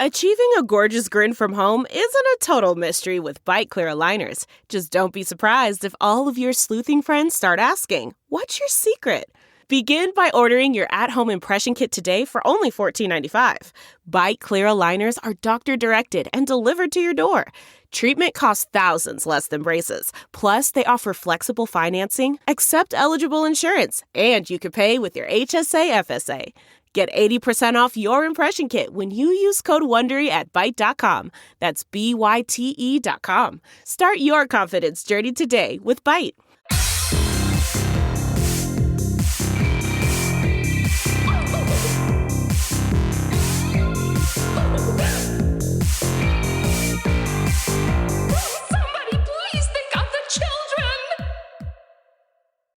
Achieving a gorgeous grin from home isn't a total mystery with Bite Clear aligners. Just don't be surprised if all of your sleuthing friends start asking, "What's your secret?" Begin by ordering your at-home impression kit today for only $14.95. Bite Clear aligners are doctor-directed and delivered to your door. Treatment costs thousands less than braces. Plus, they offer flexible financing, accept eligible insurance, and you can pay with your HSA FSA. Get 80% off your impression kit when you use code WONDERY at Byte.com. That's BYTE.com. Start your confidence journey today with Byte.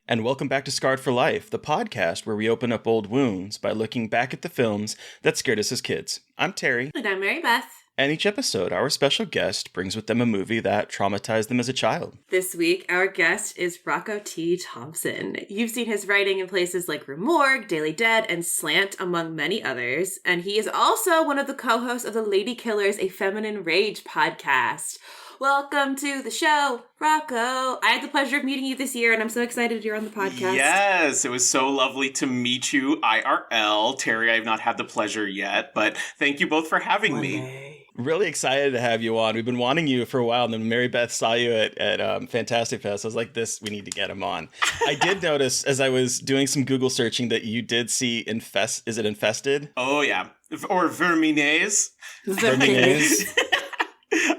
And welcome back to Scarred for Life, the podcast where we open up old wounds by looking back at the films that scared us as kids. I'm Terry. And I'm Mary Beth. And each episode, our special guest brings with them a movie that traumatized them as a child. This week, our guest is Rocco T. Thompson. You've seen his writing in places like Rue Morgue, Daily Dead, and Slant, among many others. And he is also one of the co-hosts of the Lady Killers, a Feminine Rage podcast. Welcome to the show, Rocco. I had the pleasure of meeting you this year, and I'm so excited you're on the podcast. Yes, it was so lovely to meet you, IRL. Terry, I have not had the pleasure yet, but thank you both for having me. Really excited to have you on. We've been wanting you for a while, and then Mary Beth saw you at Fantastic Fest. I was like, we need to get him on. I did notice, as I was doing some Google searching, that you did see is it Infested? Oh, yeah. Or Verminaise. Verminaise.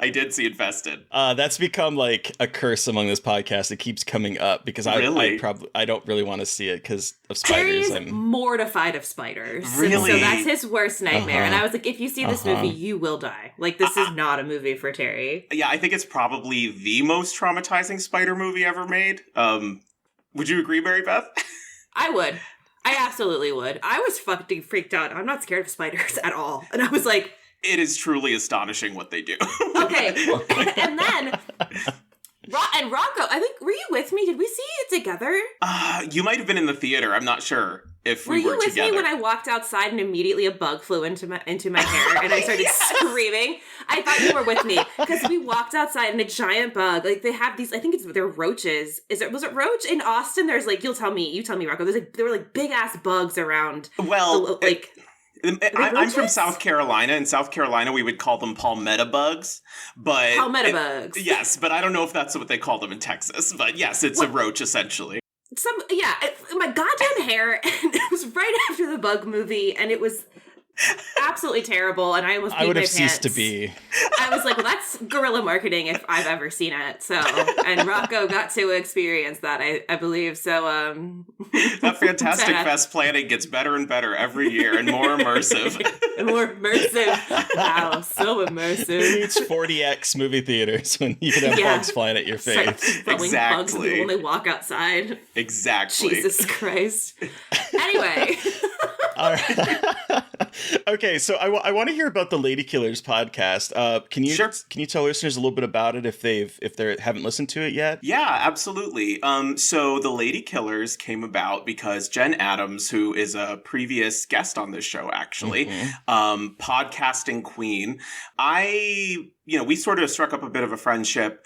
I did see Infested. That's become like a curse among this podcast. It keeps coming up because I don't really want to see it because of spiders. Terry's mortified of spiders. Really? So that's his worst nightmare. And I was like, if you see this movie, you will die. Like, this is not a movie for Terry. Yeah, I think it's probably the most traumatizing spider movie ever made. Would you agree, Mary Beth? I would. I absolutely would. I was fucking freaked out. I'm not scared of spiders at all. And I was like, it is truly astonishing what they do. Okay, and then, and Rocco, I think, were you with me? Did we see it together? You might have been in the theater. I'm not sure if we were together. Were you with me when I walked outside and immediately a bug flew into my hair and I started screaming? I thought you were with me because we walked outside and a giant bug, like they have these, I think they're roaches. Was it roach in Austin? There's like, you tell me, Rocco. There were like big ass bugs around. Well, I'm from South Carolina. In South Carolina, we would call them palmetto bugs. Palmetto bugs. Yes, but I don't know if that's what they call them in Texas. But yes, it's a roach, essentially. My goddamn hair. And it was right after the bug movie, and it was absolutely terrible, and I almost peed my pants. I would have ceased to be. I was like, well, that's guerrilla marketing if I've ever seen it. So, and Rocco got to experience that, I believe. So, that Fantastic Fest planning gets better and better every year, and more immersive. And more immersive. Wow, so immersive. It's 40X movie theaters when you can have bugs flying at your face. Exactly. Bugs when they walk outside. Exactly. Jesus Christ. Anyway. All right. Okay, so I want to hear about the Lady Killers podcast. Can you tell listeners a little bit about it if they haven't listened to it yet? Yeah, absolutely. So the Lady Killers came about because Jen Adams, who is a previous guest on this show, actually, podcasting queen, we sort of struck up a bit of a friendship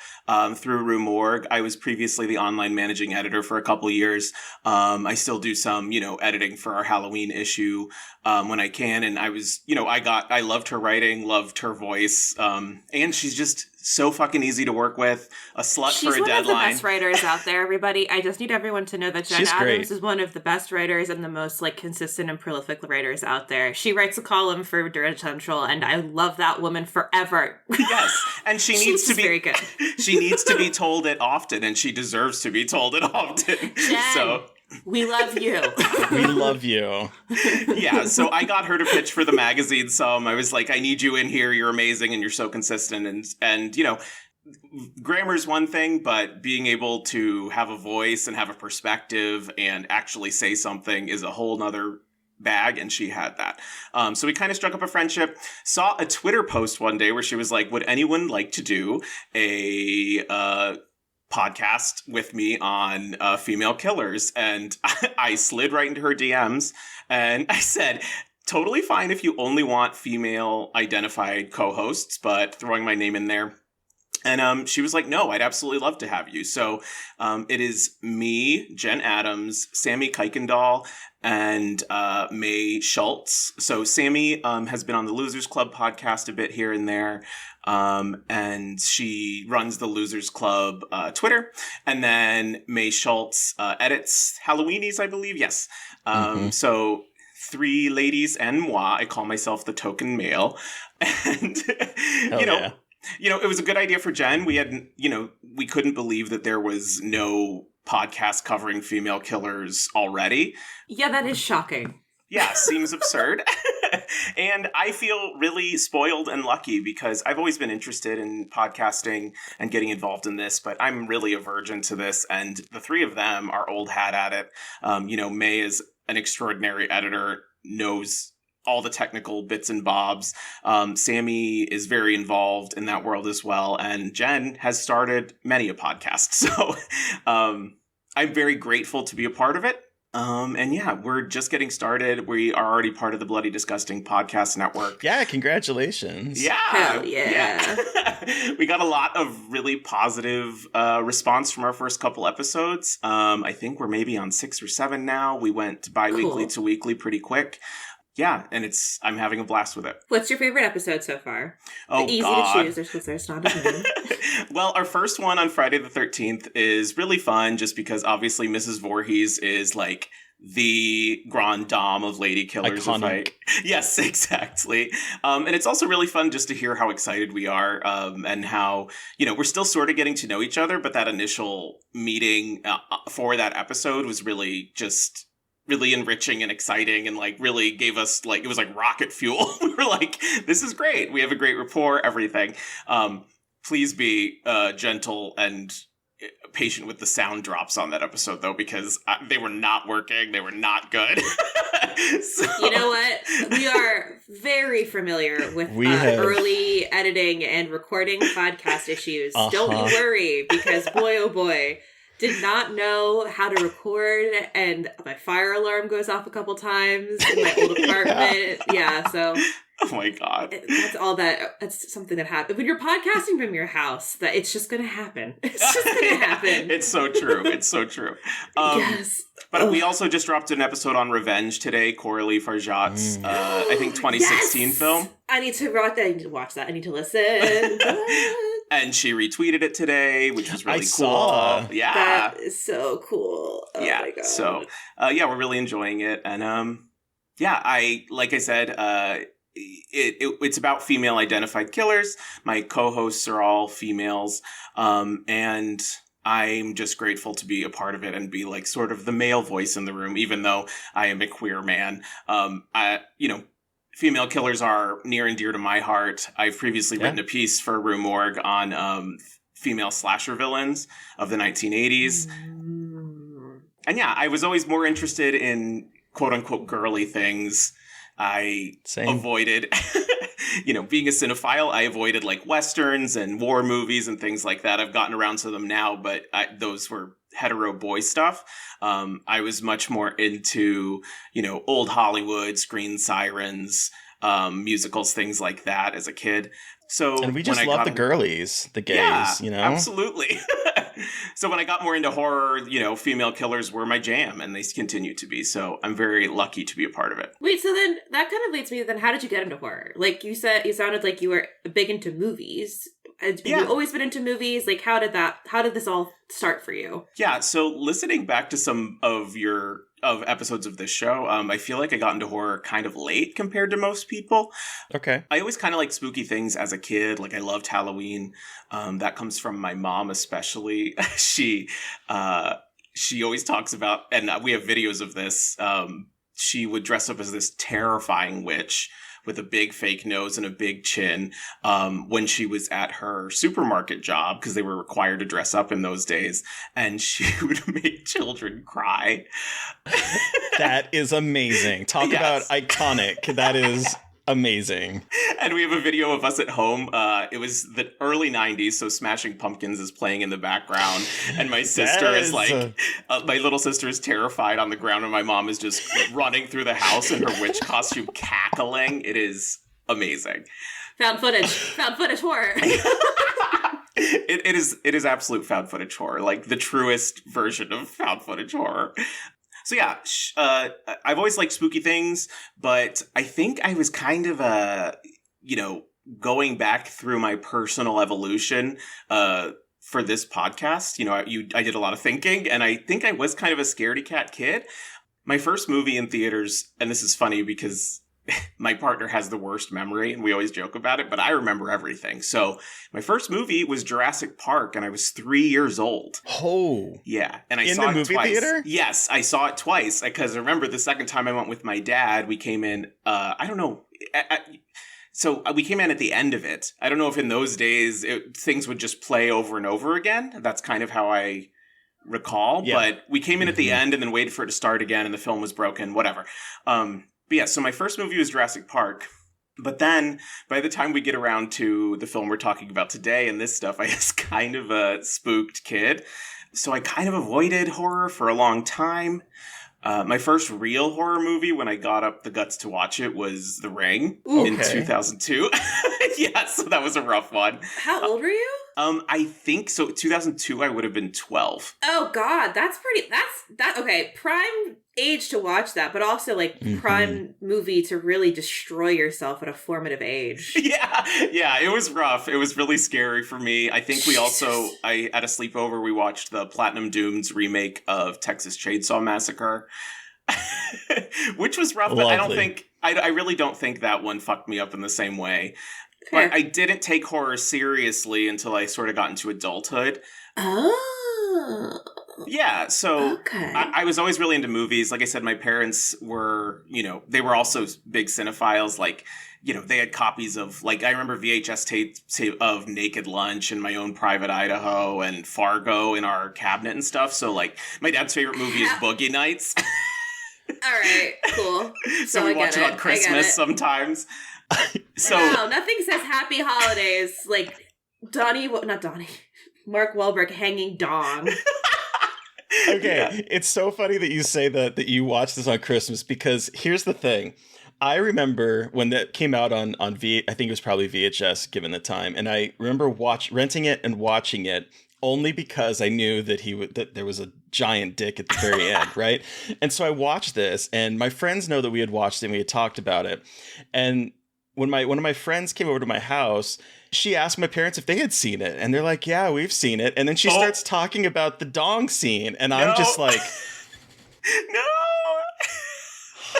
through Rue Morgue. I was previously the online managing editor for a couple of years. I still do some, editing for our Halloween issue when I can. And I loved her writing, loved her voice. And she's just so fucking easy to work with. A slut for a deadline. She's one of the best writers out there, everybody. I just need everyone to know that Jen Adams is one of the best writers and the most consistent and prolific writers out there. She writes a column for Dirt Central, and I love that woman forever. Yes, and she needs to be very good. She needs to be told it often, and she deserves to be told it often. Jen, we love you. We love you. Yeah, so I got her to pitch for the magazine some. I was like, I need you in here. You're amazing, and you're so consistent. And grammar's one thing, but being able to have a voice and have a perspective and actually say something is a whole nother bag, and she had that. So we kind of struck up a friendship. Saw a Twitter post one day where she was like, would anyone like to do a podcast with me on female killers? And I slid right into her DMs and I said, totally fine if you only want female identified co-hosts, but throwing my name in there. And she was like, no, I'd absolutely love to have you. So it is me, Jen Adams, Sammy Kuykendall, and May Schultz. So Sammy has been on the Losers Club podcast a bit here and there. And she runs the Losers Club Twitter. And then May Schultz edits Halloweenies, I believe. Yes. So 3 ladies and moi. I call myself the token male. And, it was a good idea for Jen. We had, we couldn't believe that there was no podcast covering female killers already. Yeah, that is shocking. Yeah, seems absurd. And I feel really spoiled and lucky because I've always been interested in podcasting and getting involved in this, but I'm really a virgin to this. And the 3 of them are old hat at it. May is an extraordinary editor, knows all the technical bits and bobs. Sammy is very involved in that world as well. And Jen has started many a podcast. So I'm very grateful to be a part of it. And yeah, we're just getting started. We are already part of the Bloody Disgusting Podcast Network. Yeah, congratulations. Yeah. Hell yeah. We got a lot of really positive response from our first couple episodes. I think we're maybe on 6 or 7 now. We went bi-weekly to weekly pretty quick. Yeah, and I'm having a blast with it. What's your favorite episode so far? Oh, easy God. to choose because there's not as many. Well, our first one on Friday the 13th is really fun just because obviously Mrs. Voorhees is like the grand dame of lady killers. Iconic. Yes, exactly. And it's also really fun just to hear how excited we are and how, we're still sort of getting to know each other, but that initial meeting for that episode was really just really enriching and exciting and like really gave us like, it was like rocket fuel. We were like, this is great. We have a great rapport, everything. Please be gentle and patient with the sound drops on that episode though, because they were not working. They were not good. So. You know what? We are very familiar with early editing and recording podcast issues. Don't you worry, because boy, oh boy, did not know how to record, and my fire alarm goes off a couple times in my old apartment. Yeah, so... Oh my God. That's something that happens. When you're podcasting from your house, that it's just going to happen. It's just going to happen. It's so true. It's so true. Yes. But we also just dropped an episode on Revenge today, Coralie Farjat's, I think, 2016 film. I need to watch that. I need to watch that. I need to listen. And she retweeted it today, which was really cool. Saw. Yeah. That is so cool. Oh yeah. My God. So, we're really enjoying it. And, like I said, it's about female identified killers. My co-hosts are all females. And I'm just grateful to be a part of it and be like sort of the male voice in the room, even though I am a queer man. Female killers are near and dear to my heart. I've previously written a piece for Rue Morgue on female slasher villains of the 1980s. And yeah, I was always more interested in quote unquote girly things. I avoided, being a cinephile, I avoided like Westerns and war movies and things like that. I've gotten around to them now, but those were hetero boy stuff. I was much more into, old Hollywood, screen sirens, musicals, things like that as a kid. So, and we just love the girlies, the gays, Absolutely. So when I got more into horror, female killers were my jam, and they continue to be. So I'm very lucky to be a part of it. Wait, so then that kind of leads me, then how did you get into horror? Like you said, you sounded like you were big into movies. Have you always been into movies? Like how did this all start for you? Yeah, so listening back to some of episodes of this show, I feel like I got into horror kind of late compared to most people. Okay. I always kind of liked spooky things as a kid. Like I loved Halloween. That comes from my mom especially. She always talks about, and we have videos of this, she would dress up as this terrifying witch with a big fake nose and a big chin when she was at her supermarket job, because they were required to dress up in those days, and she would make children cry. That is amazing. Talk about iconic. That is amazing. And we have a video of us at home. It was the early 90s, so Smashing Pumpkins is playing in the background. And my sister is like, my little sister is terrified on the ground, and my mom is just running through the house in her witch costume, cackling. It is amazing. Found footage horror. It is absolute found footage horror, like the truest version of found footage horror. So yeah, I've always liked spooky things, but I think I was kind of going back through my personal evolution for this podcast. I did a lot of thinking, and I think I was kind of a scaredy cat kid. My first movie in theaters, and this is funny because my partner has the worst memory, and we always joke about it, but I remember everything. So my first movie was Jurassic Park, and I was 3 years old. Oh. Yeah. And I saw it in the movie twice. Theater? Yes, I saw it twice, because I remember the second time I went with my dad, we came in, I don't know, so we came in at the end of it. I don't know if in those days things would just play over and over again. That's kind of how I recall. Yeah. But we came in at the end and then waited for it to start again, and the film was broken, whatever. But yeah, so my first movie was Jurassic Park. But then by the time we get around to the film we're talking about today and this stuff, I was kind of a spooked kid. So I kind of avoided horror for a long time. My first real horror movie, when I got up the guts to watch it, was The Ring in 2002. Yeah, so that was a rough one. How old were you? I think so. 2002, I would have been 12. Oh God, okay. Prime age to watch that, but also like prime movie to really destroy yourself at a formative age. Yeah, it was rough. It was really scary for me. I think I at a sleepover, we watched the Platinum Dunes remake of Texas Chainsaw Massacre, which was rough. Lovely. But I really don't think that one fucked me up in the same way. But I didn't take horror seriously until I sort of got into adulthood. Oh. Yeah, so I was always really into movies. Like I said, my parents were, they were also big cinephiles. Like, they had copies of, like, I remember VHS tapes of Naked Lunch and My Own Private Idaho and Fargo in our cabinet and stuff. So, like, my dad's favorite movie is Boogie Nights. All right, cool. So we watch it on Christmas sometimes. So wow, nothing says happy holidays like Mark Wahlberg hanging dong. Okay, yeah. It's so funny that you say that you watch this on Christmas, because here's the thing. I remember when that came out on I think it was probably VHS given the time, and I remember renting it and watching it only because I knew that there was a giant dick at the very end, right? And so I watched this, and my friends know that we had watched it and we had talked about it. And when one of my friends came over to my house, she asked my parents if they had seen it, and they're like, "Yeah, we've seen it." And then she starts talking about the dong scene, and I'm just like, no,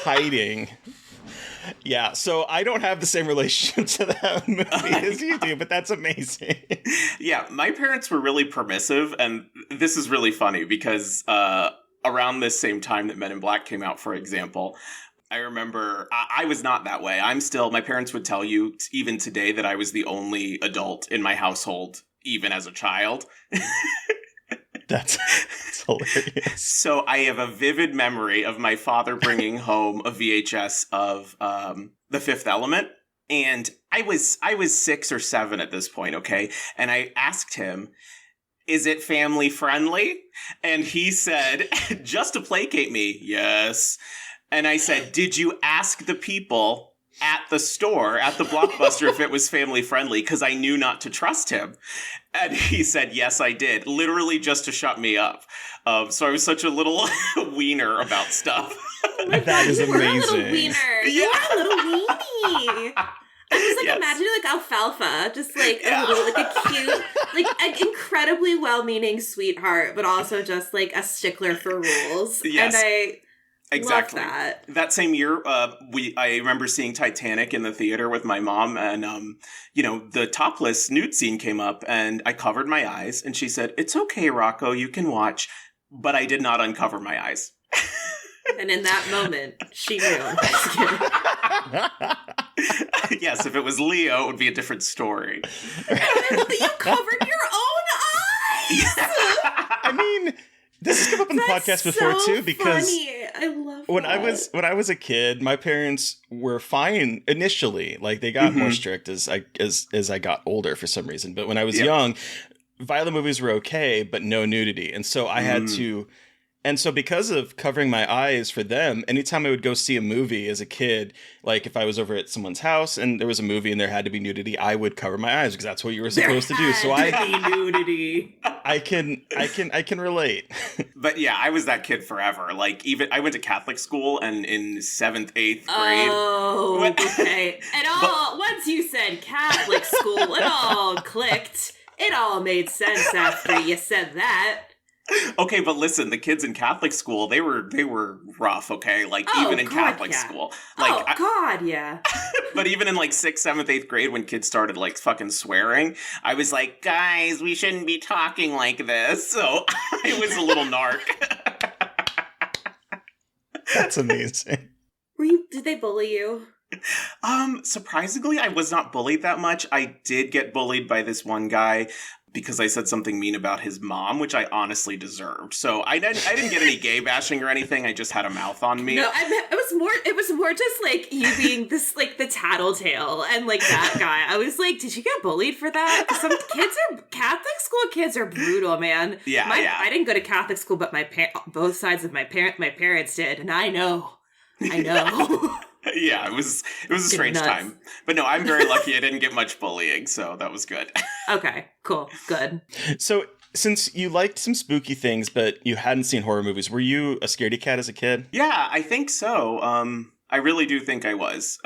hiding. Yeah, so I don't have the same relationship to that movie as you do, but that's amazing. Yeah, my parents were really permissive, and this is really funny because around this same time that Men in Black came out, for example, I remember I was not that way. My parents would tell you even today that I was the only adult in my household, even as a child. That's hilarious. So I have a vivid memory of my father bringing home a VHS of The Fifth Element. And I was 6 or 7 at this point, okay? And I asked him, "Is it family friendly?" And he said, just to placate me, "Yes." And I said, "Did you ask the people at the store, at the Blockbuster, if it was family friendly?" Because I knew not to trust him. And he said, "Yes, I did." Literally just to shut me up. So I was such a little wiener about stuff. That is amazing. You're a little wiener. Yeah. You're a little weenie. I just imagine like alfalfa, just like a little, like a cute, like an incredibly well-meaning sweetheart, but also just like a stickler for rules. Yes. And Exactly. love that. That same year, I remember seeing Titanic in the theater with my mom, and the topless nude scene came up, and I covered my eyes, and she said, "It's okay, Rocco, you can watch," but I did not uncover my eyes. And in that moment, she knew. Yes, if it was Leo, it would be a different story. You covered your own eyes. I mean, This has come up in the podcast before too, because funny. I love when that. I was a kid, my parents were fine initially. Like they got more strict as I got older for some reason. But when I was young, violent movies were okay, but no nudity. And so I had to. And so because of covering my eyes for them, anytime I would go see a movie as a kid, like if I was over at someone's house and there was a movie and there had to be nudity, I would cover my eyes because that's what you were supposed to do. So nudity. I can relate. But yeah, I was that kid forever. Like even I went to Catholic school, and in 7th, 8th grade. Oh, okay. Once you said Catholic school, it all clicked. It all made sense after you said that. Okay, but listen, the kids in Catholic school, they were rough, okay? Like, even in Catholic school. Like, yeah. But even in, like, 6th, 7th, 8th grade, when kids started, like, fucking swearing, I was like, guys, we shouldn't be talking like this. So, I was a little narc. That's amazing. Did they bully you? Surprisingly, I was not bullied that much. I did get bullied by this one guy because I said something mean about his mom, which I honestly deserved. So I didn't get any gay bashing or anything. I just had a mouth on me. No, it was more just like you being this like the tattletale and like that guy. I was like, did you get bullied for that? Some Catholic school kids are brutal, man. Yeah, I didn't go to Catholic school, but both sides of my parents did, and I know. Yeah, it was a strange time. But no, I'm very lucky I didn't get much bullying, so that was good. Okay, cool, good. So, since you liked some spooky things, but you hadn't seen horror movies, were you a scaredy cat as a kid? Yeah, I think so. I really do think I was.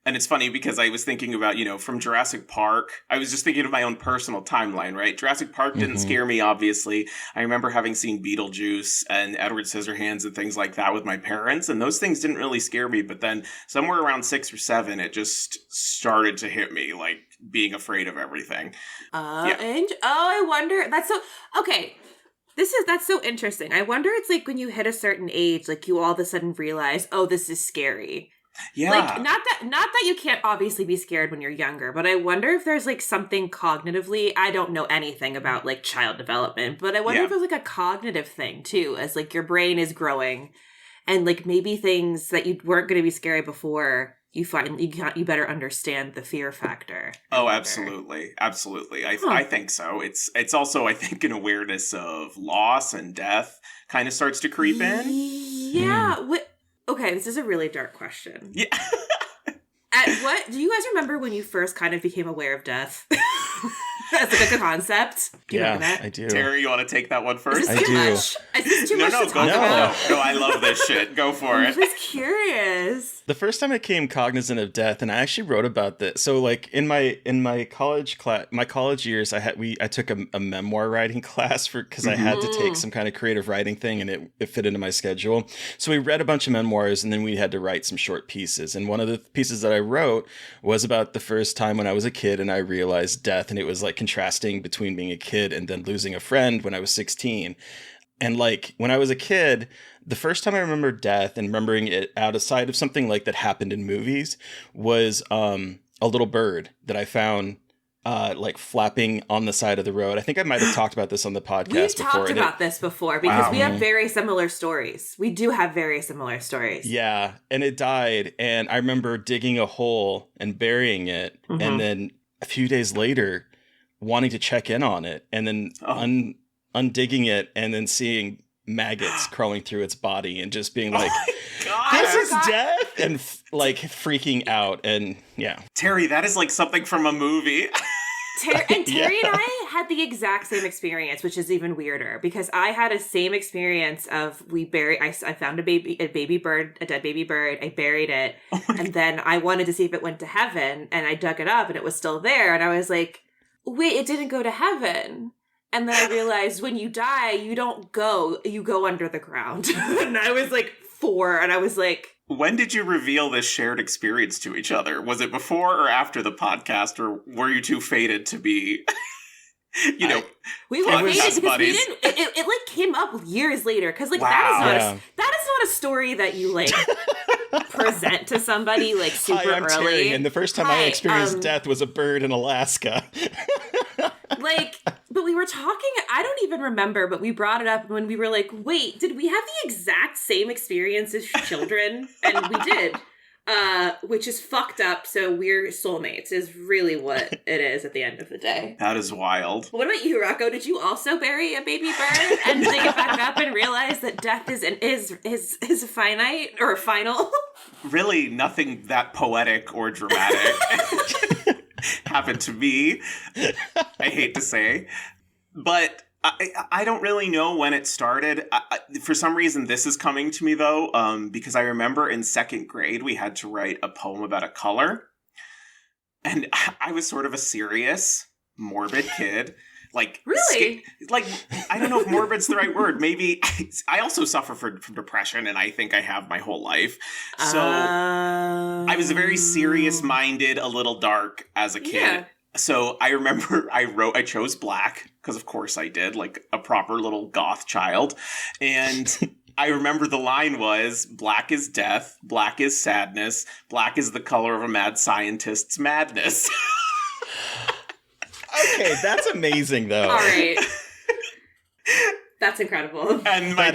And it's funny because I was thinking about, from Jurassic Park, I was just thinking of my own personal timeline, right? Jurassic Park didn't scare me, obviously. I remember having seen Beetlejuice and Edward Scissorhands and things like that with my parents, and those things didn't really scare me. But then somewhere around 6 or 7, it just started to hit me, like being afraid of everything. I wonder, okay. That's so interesting. I wonder, it's like when you hit a certain age, like you all of a sudden realize, oh, this is scary. Yeah. Like, not that you can't obviously be scared when you're younger, but I wonder if there's like something cognitively, I don't know anything about like child development, but I wonder if there's like a cognitive thing too, as like your brain is growing and like maybe things that you weren't going to be scary before, you find you better understand the fear factor. Oh, absolutely. Absolutely. I think so. It's also, I think, an awareness of loss and death kind of starts to creep in. Yeah. Okay, this is a really dark question. Yeah. Do you guys remember when you first kind of became aware of death? As like a concept? Do you remember that? I do. Terry, you want to take that one first? Is this too much? Is this too much to talk about? No, I love this shit. Go for it. I'm just curious. The first time I became cognizant of death, and I actually wrote about this. So, like in my college class, my college years, I took a memoir writing class because I had to take some kind of creative writing thing, and it fit into my schedule. So we read a bunch of memoirs, and then we had to write some short pieces. And one of the pieces that I wrote was about the first time when I was a kid, and I realized death, and it was like contrasting between being a kid and then losing a friend when I was 16. And like when I was a kid, the first time I remember death and remembering it outside of something like that happened in movies was a little bird that I found like flapping on the side of the road. I think I might have talked about this on the podcast We've before. Talked about this before because we have very similar stories. We do have very similar stories. Yeah, and it died, and I remember digging a hole and burying it, and then a few days later wanting to check in on it, and then undigging it, and then seeing maggots crawling through its body, and just being like, "This is death," and like freaking out, and yeah. Terry, that is like something from a movie. Terry and I had the exact same experience, which is even weirder because I had a same experience of I found a dead baby bird. I buried it, and then I wanted to see if it went to heaven, and I dug it up, and it was still there, and I was like, wait, it didn't go to heaven. And then I realized when you die, you don't go, you go under the ground. And I was like 4, and I was like... When did you reveal this shared experience to each other? Was it before or after the podcast, or were you too fated to be, we were fated because buddies? We didn't, it like came up years later, because like that is not a story that you like... present to somebody like super Hi, I'm early. Terry, and the first time I experienced death was a bird in Alaska. Like, but But we were talking, I don't even remember, but we brought it up when we were like, wait, did we have the exact same experience as children? And we did. Which is fucked up, so we're soulmates is really what it is at the end of the day. That is wild. What about you, Rocco? Did you also bury a baby bird and dig it back up and realize that death is finite or final? Really, nothing that poetic or dramatic happened to me, I hate to say. But I don't really know when it started. For some reason, this is coming to me, though, because I remember in second grade, we had to write a poem about a color. And I was sort of a serious, morbid kid. Like, really? I don't know if morbid's the right word. Maybe I also suffer from depression, and I think I have my whole life. So I was very serious-minded, a little dark as a kid. Yeah. So I remember I chose black, because of course I did, like a proper little goth child. And I remember the line was, black is death, black is sadness, black is the color of a mad scientist's madness. Okay, that's amazing, though. All right. That's incredible. And my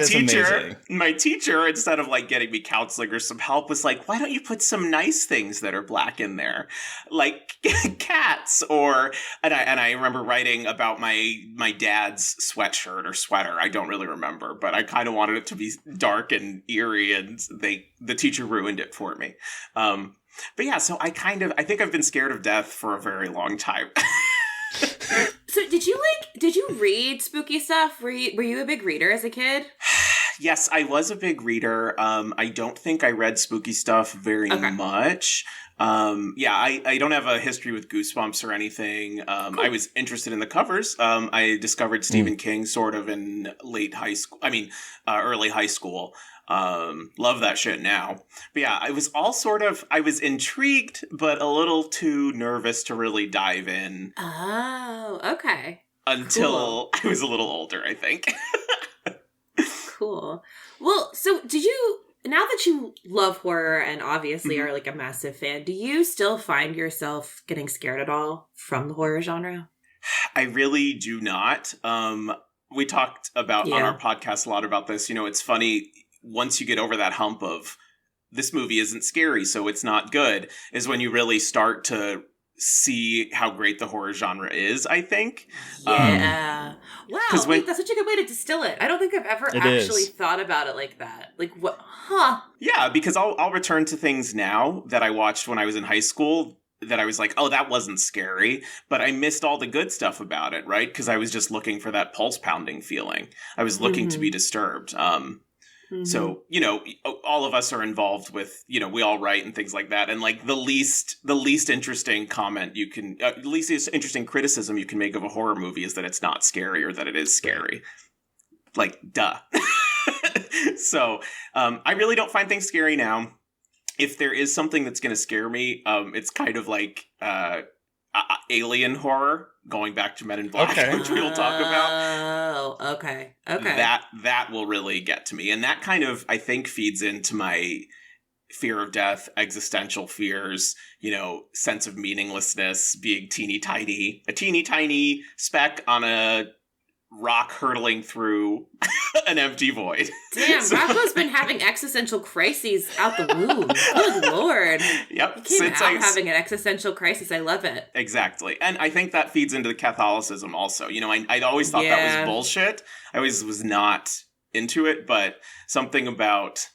teacher, instead of like getting me counseling or some help, was like, why don't you put some nice things that are black in there? Like cats and I remember writing about my dad's sweatshirt or sweater. I don't really remember, but I kind of wanted it to be dark and eerie, and the teacher ruined it for me. But yeah, so I think I've been scared of death for a very long time. So did you read spooky stuff? Were you a big reader as a kid? Yes, I was a big reader. I don't think I read spooky stuff very much. I don't have a history with Goosebumps or anything. Cool. I was interested in the covers. I discovered Stephen King sort of in early high school. Love that shit now. But yeah, I was intrigued, but a little too nervous to really dive in. Oh, okay. Until I was a little older, I think. Cool. Well, so now that you love horror and obviously are like a massive fan, do you still find yourself getting scared at all from the horror genre? I really do not. We talked about on our podcast a lot about this. You know, it's funny, once you get over that hump of this movie isn't scary, so it's not good, is when you really start to see how great the horror genre is, I think. Yeah. Wow, that's such a good way to distill it. I don't think I've ever actually thought about it like that. Like, what? Huh. Yeah, because I'll return to things now that I watched when I was in high school that I was like, oh, that wasn't scary, but I missed all the good stuff about it, right? Because I was just looking for that pulse-pounding feeling. I was looking to be disturbed. So, you know, all of us are involved with, you know, we all write and things like that. And like the least interesting comment you can, least interesting criticism you can make of a horror movie is that it's not scary or that it is scary. Like, duh. So, I really don't find things scary now. If there is something that's going to scare me, it's kind of like, alien horror, going back to Men in Black, which we will talk about. Oh, okay. That will really get to me. And that kind of, I think, feeds into my fear of death, existential fears, you know, sense of meaninglessness, being a teeny tiny speck on a rock hurtling through an empty void. Damn, Rocco's been having existential crises out the womb. Good Lord. Yep. He came out having an existential crisis. I love it. Exactly. And I think that feeds into the Catholicism also. You know, I'd always thought that was bullshit. I always was not into it, but something about,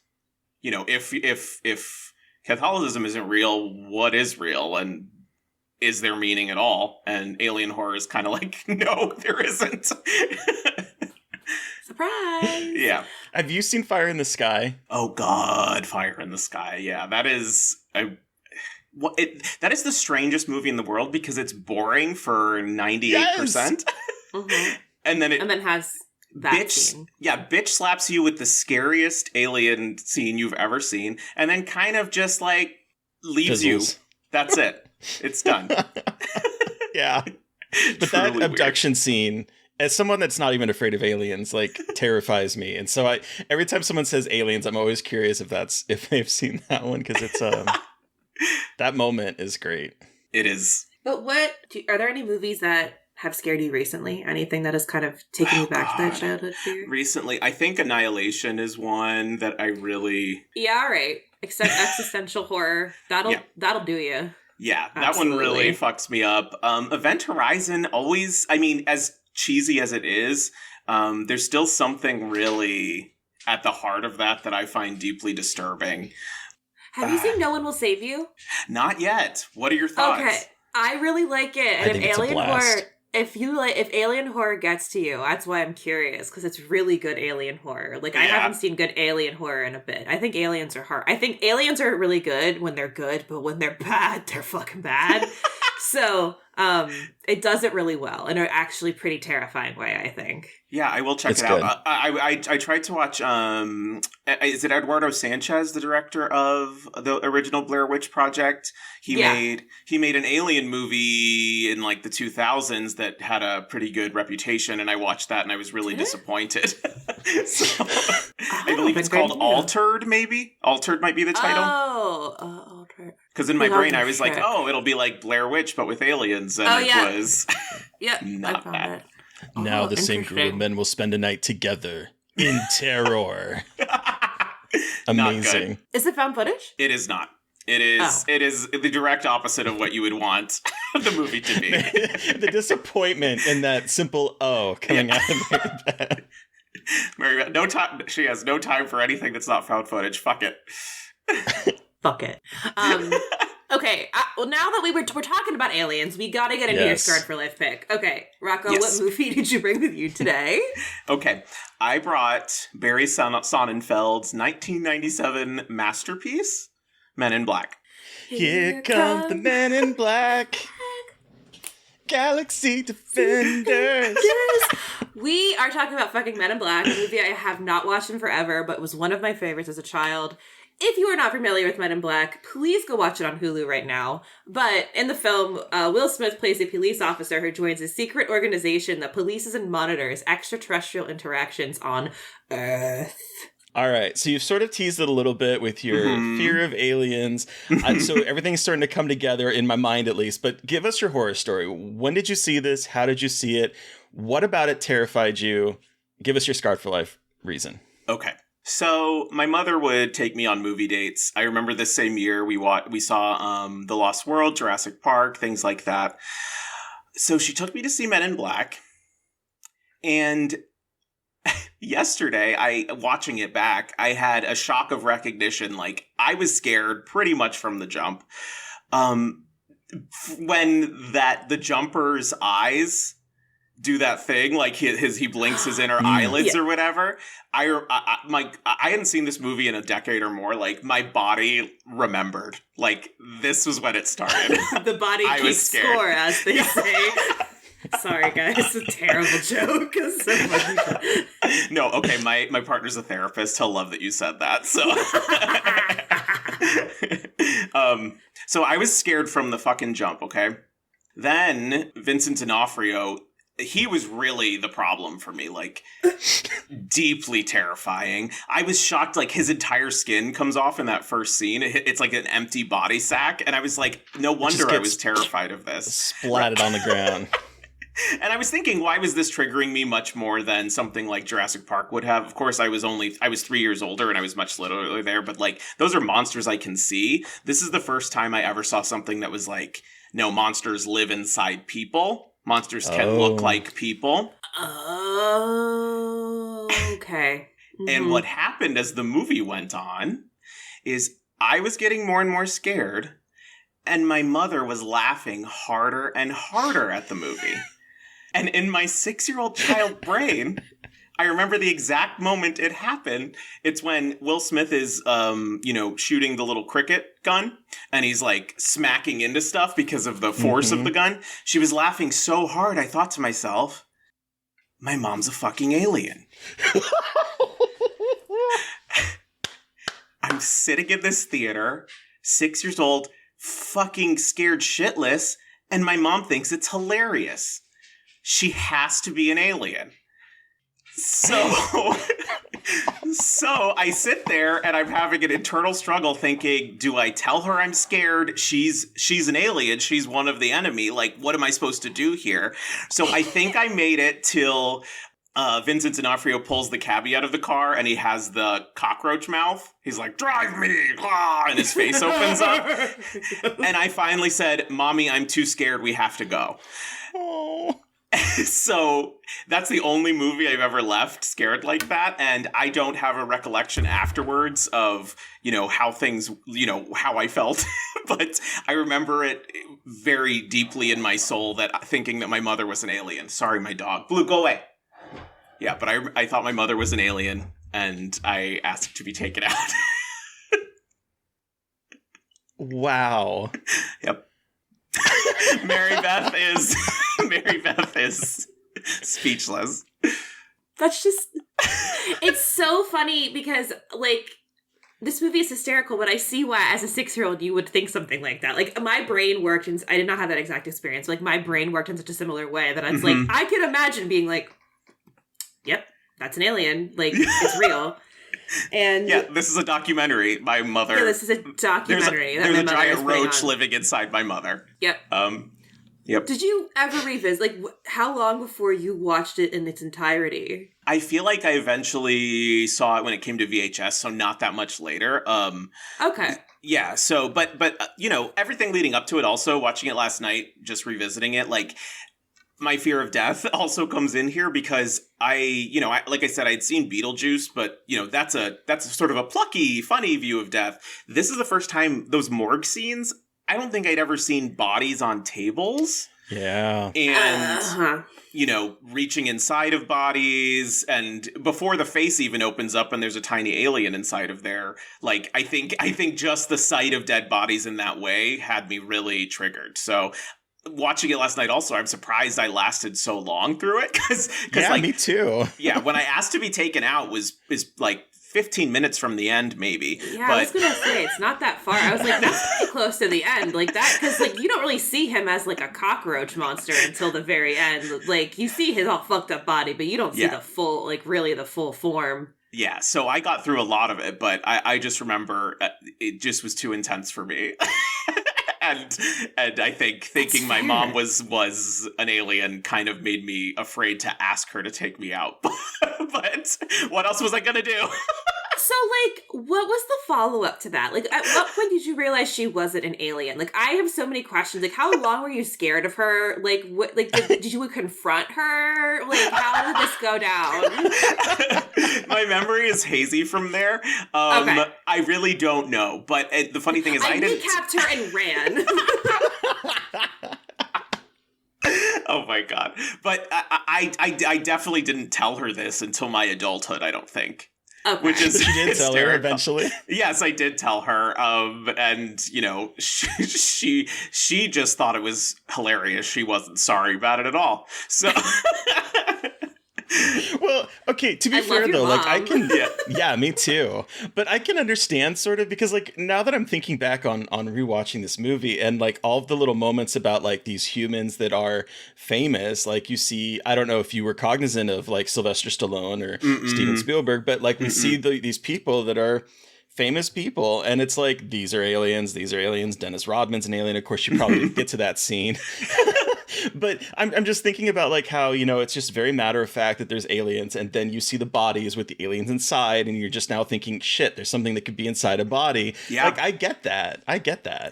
you know, if Catholicism isn't real, what is real? And is there meaning at all? And alien horror is kind of like, no, there isn't. Surprise! Yeah. Have you seen Fire in the Sky? Oh God, Fire in the Sky. Yeah, that is that is the strangest movie in the world because it's boring for 98%. Yes! And then has that scene. Yeah, bitch slaps you with the scariest alien scene you've ever seen, and then kind of just like leaves you. That's it. It's done. Yeah. But that abduction scene, as someone that's not even afraid of aliens, like terrifies me. And so every time someone says aliens, I'm always curious if they've seen that one, because it's that moment is great. It is. But are there any movies that have scared you recently? Anything that has kind of taken you back to that childhood fear? Recently, I think Annihilation is one that I really... Yeah, all right. Except existential horror. That'll do you. Yeah, that Absolutely. one really fucks me up. Event Horizon always, I mean, as cheesy as it is, there's still something really at the heart of that I find deeply disturbing. Have you seen No One Will Save You? Not yet. What are your thoughts? Okay, I really like it. And if alien horror, if alien horror gets to you, that's why I'm curious, because it's really good alien horror. Like, I haven't seen good alien horror in a bit. I think aliens are hard. I think aliens are really good when they're good, but when they're bad, they're fucking bad. So, it does it really well in an actually pretty terrifying way, I think. Yeah, I will check it out. I tried to watch, is it Eduardo Sanchez, the director of the original Blair Witch Project? He made an alien movie in like the 2000s that had a pretty good reputation, and I watched that and I was really disappointed. So, I believe it's called Altered, maybe? Altered might be the title. Altered. Because in my brain I was like, oh, it'll be like Blair Witch, but with aliens, and it was not that. Now the same group of men will spend a night together in terror. Amazing. Is it found footage? It is not. It is. It is the direct opposite of what you would want the movie to be. The disappointment in that simple coming out of Mary Beth. Mary Beth, no time. She has no time for anything that's not found footage. Fuck it. Fuck it. Okay, well, now that we're talking about aliens, we gotta get into your Scarred for Life pick. Okay, Rocco, what movie did you bring with you today? Okay, I brought Barry Sonnenfeld's 1997 masterpiece, Men in Black. Here comes the Men in Black. Galaxy Defenders. Yes! We are talking about fucking Men in Black, a movie I have not watched in forever, but was one of my favorites as a child. If you are not familiar with Men in Black, please go watch it on Hulu right now. But in the film, Will Smith plays a police officer who joins a secret organization that polices and monitors extraterrestrial interactions on Earth. All right, so you've sort of teased it a little bit with your fear of aliens. So everything's starting to come together in my mind, at least. But give us your horror story. When did you see this? How did you see it? What about it terrified you? Give us your Scarred for Life reason. Okay. So my mother would take me on movie dates. I remember this same year we saw The Lost World, Jurassic Park, things like that. So she took me to see Men in Black. And yesterday, watching it back, I had a shock of recognition. Like, I was scared pretty much from the jump. When the jumper's eyes do that thing, like he blinks his inner eyelids or whatever. I hadn't seen this movie in a decade or more. Like, my body remembered. Like, this was when it started. The body keeps score, as they say. Sorry, guys. It's a terrible joke. No, okay. My partner's a therapist. He'll love that you said that. So, so I was scared from the fucking jump. Okay. Then Vincent D'Onofrio, he was really the problem for me, like, deeply terrifying. I was shocked, like, his entire skin comes off in that first scene. It's like an empty body sack, and I was like, no wonder I was terrified of this. Splatted on the ground. And I was thinking, why was this triggering me much more than something like Jurassic Park would have? Of course, I was 3 years older, and I was much littler there, but, like, those are monsters I can see. This is the first time I ever saw something that was like, no, monsters live inside people. Monsters can look like people. Oh, okay. And what happened as the movie went on is I was getting more and more scared, and my mother was laughing harder and harder at the movie. And in my 6-year-old child brain, I remember the exact moment it happened. It's when Will Smith is, shooting the little cricket gun, and he's, like, smacking into stuff because of the force of the gun. She was laughing so hard, I thought to myself, my mom's a fucking alien. I'm sitting in this theater, 6 years old, fucking scared shitless, and my mom thinks it's hilarious. She has to be an alien. So So I sit there and I'm having an internal struggle thinking, do I tell her I'm scared? She's an alien. She's one of the enemy. Like, what am I supposed to do here? So I think I made it till Vincent D'Onofrio pulls the cabbie out of the car and he has the cockroach mouth. He's like, drive me! Ah! And his face opens up. And I finally said, Mommy, I'm too scared. We have to go. Oh. So that's the only movie I've ever left scared like that. And I don't have a recollection afterwards of, how things, how I felt. But I remember it very deeply in my soul that thinking that my mother was an alien. Sorry, my dog. Blue, go away. Yeah, but I thought my mother was an alien and I asked to be taken out. Wow. Yep. Mary Beth is speechless. That's just, it's so funny because, like, this movie is hysterical, but I see why, as a 6-year-old, you would think something like that. Like, my brain worked, and I did not have that exact experience. Like, my brain worked in such a similar way that it's like, I could imagine being like, yep, that's an alien. Like, it's real. And yeah, this is a documentary. My mother. Yeah, this is a documentary. There's a giant roach living inside my mother. Yep. Yep. Did you ever revisit? Like, how long before you watched it in its entirety? I feel like I eventually saw it when it came to VHS, so not that much later. Okay. Yeah. So, but everything leading up to it. Also, watching it last night, just revisiting it, like. My fear of death also comes in here because I like I said, I'd seen Beetlejuice, but that's a sort of a plucky, funny view of death. This is the first time those morgue scenes. I don't think I'd ever seen bodies on tables. Yeah. And, reaching inside of bodies and before the face even opens up and there's a tiny alien inside of there. Like, I think just the sight of dead bodies in that way had me really triggered. So watching it last night also, I'm surprised I lasted so long through it. Yeah, me too. Yeah, when I asked to be taken out is like 15 minutes from the end, maybe. Yeah, I was gonna say, it's not that far. I was like, that's pretty close to the end. Like, that, because, like, you don't really see him as, like, a cockroach monster until the very end. Like, you see his all fucked up body, but you don't see the full, like, really the full form. Yeah, so I got through a lot of it, but I just remember it just was too intense for me. And I think thinking my mom was an alien kind of made me afraid to ask her to take me out. But what else was I going to do? So, like, what was the follow-up to that? Like, at what point did you realize she wasn't an alien? Like, I have so many questions. Like, how long were you scared of her? Like, what? Like, did you confront her? Like, how did this go down? My memory is hazy from there. Okay. I really don't know. But the funny thing is, I didn't... kneecapped her and ran. Oh my god. But I definitely didn't tell her this until my adulthood, I don't think. Okay. Which is you did tell her eventually. Yes, I did tell her. And she just thought it was hilarious. She wasn't sorry about it at all. So Well, okay, to be fair though, like I can yeah, me too. But I can understand sort of because like now that I'm thinking back on rewatching this movie and like all of the little moments about like these humans that are famous, like you see, I don't know if you were cognizant of like Sylvester Stallone or Steven Spielberg, but like we see these people that are famous people and it's like these are aliens. Dennis Rodman's an alien. Of course, you probably didn't get to that scene. But I'm just thinking about like how, it's just very matter of fact that there's aliens and then you see the bodies with the aliens inside and you're just now thinking, shit, there's something that could be inside a body. Yeah. Like, I get that.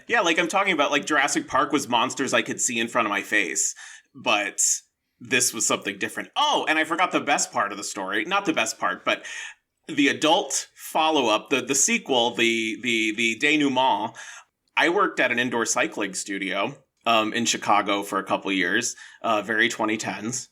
Yeah, like I'm talking about like Jurassic Park was monsters I could see in front of my face, but this was something different. Oh, and I forgot the best part of the story. Not the best part, but the adult follow-up, the sequel, the denouement. I worked at an indoor cycling studio in Chicago for a couple years, very 2010s.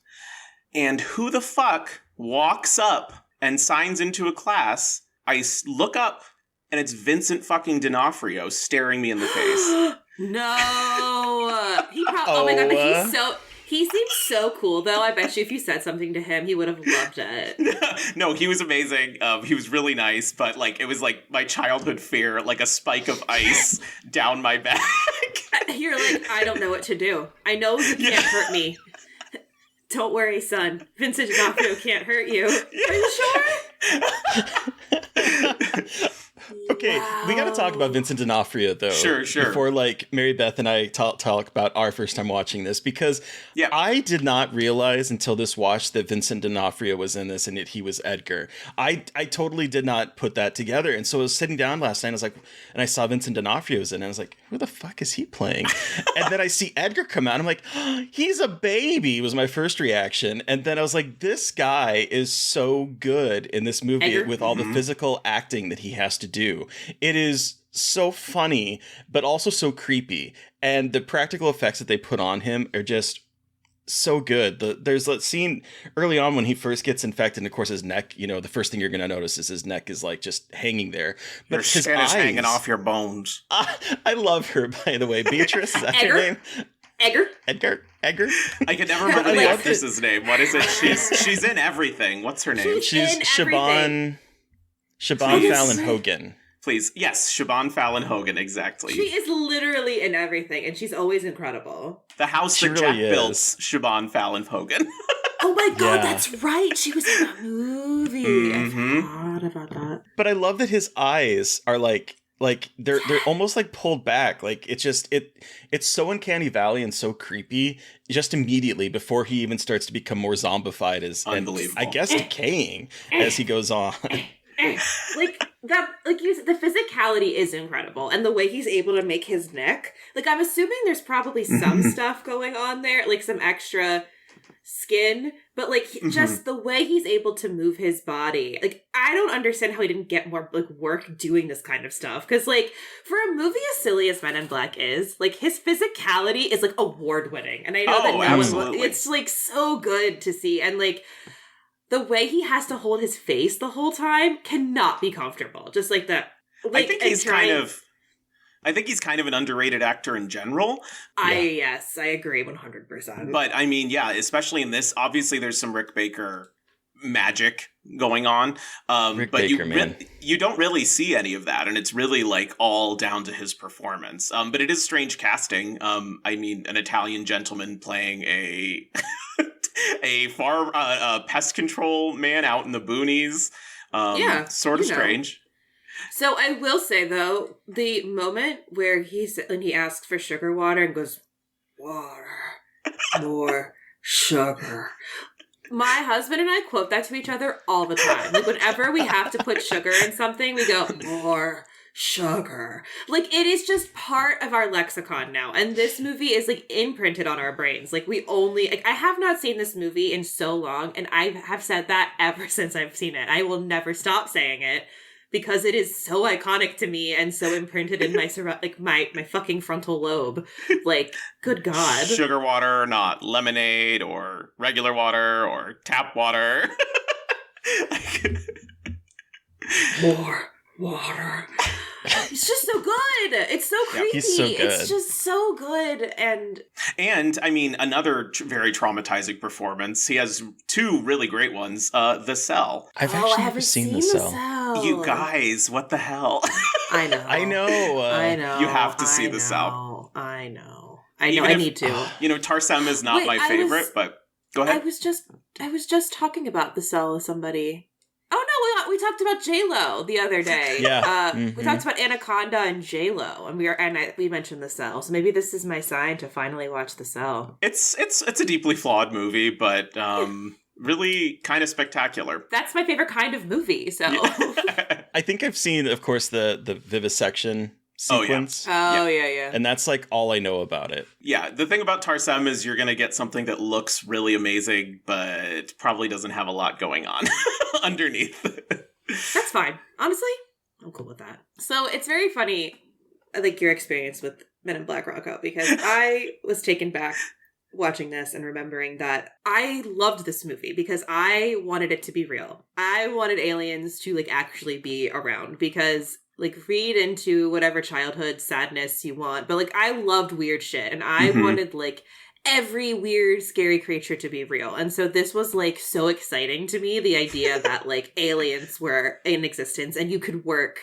And who the fuck walks up and signs into a class? I look up and it's Vincent fucking D'Onofrio staring me in the face. No! Oh my god, but he seems so cool, though. I bet you if you said something to him, he would have loved it. No, he was amazing. He was really nice, but like it was like my childhood fear, like a spike of ice down my back. You're like, I don't know what to do. I know you can't hurt me. Don't worry, son. Vincent D'Onofrio can't hurt you. Are you sure? Okay, we got to talk about Vincent D'Onofrio, though. Sure. Before, like, Mary Beth and I talk about our first time watching this, because I did not realize until this watch that Vincent D'Onofrio was in this and that he was Edgar. I totally did not put that together. And so I was sitting down last night, and I saw Vincent D'Onofrio was in it, and I was like, who the fuck is he playing? And then I see Edgar come out, and I'm like, oh, he's a baby, was my first reaction. And then I was like, this guy is so good in this movie Edgar? with all the physical acting that he has to do. It is so funny, but also so creepy. And the practical effects that they put on him are just so good. There's that scene early on when he first gets infected, and of course his neck, the first thing you're going to notice is his neck is like just hanging there. But your skin is hanging off your bones. I love her, by the way. Beatrice, is that her name? Edgar? I can never remember the actress's name. What is it? She's in everything. What's her name? She's Siobhan Fallon Hogan. Please. Yes, Siobhan Fallon Hogan, exactly. She is literally in everything, and she's always incredible. The house that Jack built, Siobhan Fallon Hogan. Oh my god, that's right. She was in that movie. I forgot about that. But I love that his eyes are like they're almost like pulled back. Like it's so uncanny valley and so creepy just immediately before he even starts to become more zombified unbelievable. And I guess decaying as he goes on. Like you said, the physicality is incredible, and the way he's able to make his neck. Like, I'm assuming there's probably some stuff going on there, like some extra skin, but like just the way he's able to move his body. Like, I don't understand how he didn't get more like work doing this kind of stuff. Because like for a movie as silly as Men in Black is, like his physicality is like award winning, and I know that it's like so good to see, and like. The way he has to hold his face the whole time cannot be comfortable. Just like that. Like, I think he's kind of an underrated actor in general. Yes, I agree 100%. But I mean, yeah, especially in this, obviously there's some Rick Baker magic going on. You don't really see any of that, and it's really like all down to his performance. But it is strange casting. I mean, an Italian gentleman playing a pest control man out in the boonies. Sort of strange. So I will say though, the moment where when he asks for sugar water and goes, water, more sugar. My husband and I quote that to each other all the time. Like whenever we have to put sugar in something, we go, more sugar. Like it is just part of our lexicon now. And this movie is like imprinted on our brains. Like I have not seen this movie in so long, and I have said that ever since I've seen it. I will never stop saying it because it is so iconic to me and so imprinted in my my fucking frontal lobe. Like, good God. Sugar water or not, lemonade or regular water or tap water. More water. It's just so good. It's so creepy. He's so good. It's just so good. And I mean, another very traumatizing performance. He has two really great ones. The Cell. I've actually never seen The Cell. You guys, what the hell? I know. I know. You have to see The Cell. I know. I need to. Tarsem is not my favorite, but go ahead. I was just talking about The Cell with somebody. Oh no, we talked about J-Lo the other day. Yeah. We talked about Anaconda and J-Lo, and we mentioned The Cell. So maybe this is my sign to finally watch The Cell. It's a deeply flawed movie, but really kind of spectacular. That's my favorite kind of movie. So I think I've seen, of course, the vivisection sequence. Oh yeah. And that's like all I know about it. Yeah, the thing about Tarsem is you're going to get something that looks really amazing, but probably doesn't have a lot going on underneath. That's fine. Honestly, I'm cool with that. So it's very funny, like your experience with Men in Black, Rocco, because I was taken back watching this and remembering that I loved this movie because I wanted it to be real. I wanted aliens to like actually be around because like read into whatever childhood sadness you want. But like I loved weird shit and I wanted like every weird, scary creature to be real. And so this was like so exciting to me, the idea that like aliens were in existence and you could work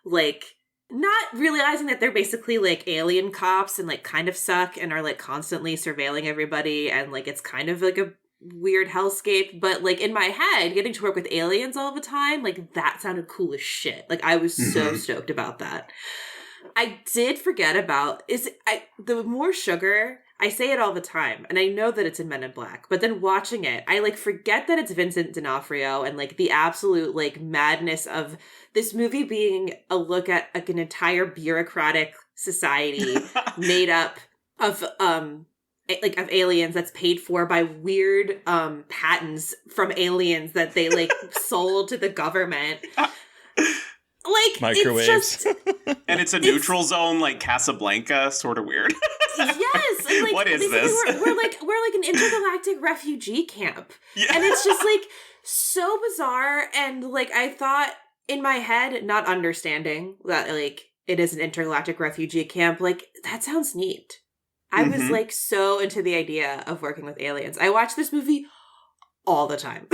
like not realizing that they're basically like alien cops and like kind of suck and are like constantly surveilling everybody. And like it's kind of like a weird hellscape, but like in my head, getting to work with aliens all the time, like that sounded cool as shit. Like I was so stoked about that. I did forget about the more sugar. I say it all the time, and I know that it's in Men in Black, but then watching it, I like forget that it's Vincent D'Onofrio and like the absolute like madness of this movie being a look at like an entire bureaucratic society made up of of aliens that's paid for by weird patents from aliens that they like sold to the government. Like microwaves. It's just, and it's a neutral zone like Casablanca, sort of weird. Yes. And like, what is this? We're like an intergalactic refugee camp. Yeah. And it's just like so bizarre. And like I thought in my head, not understanding that like it is an intergalactic refugee camp, like that sounds neat. I was like so into the idea of working with aliens. I watch this movie all the time.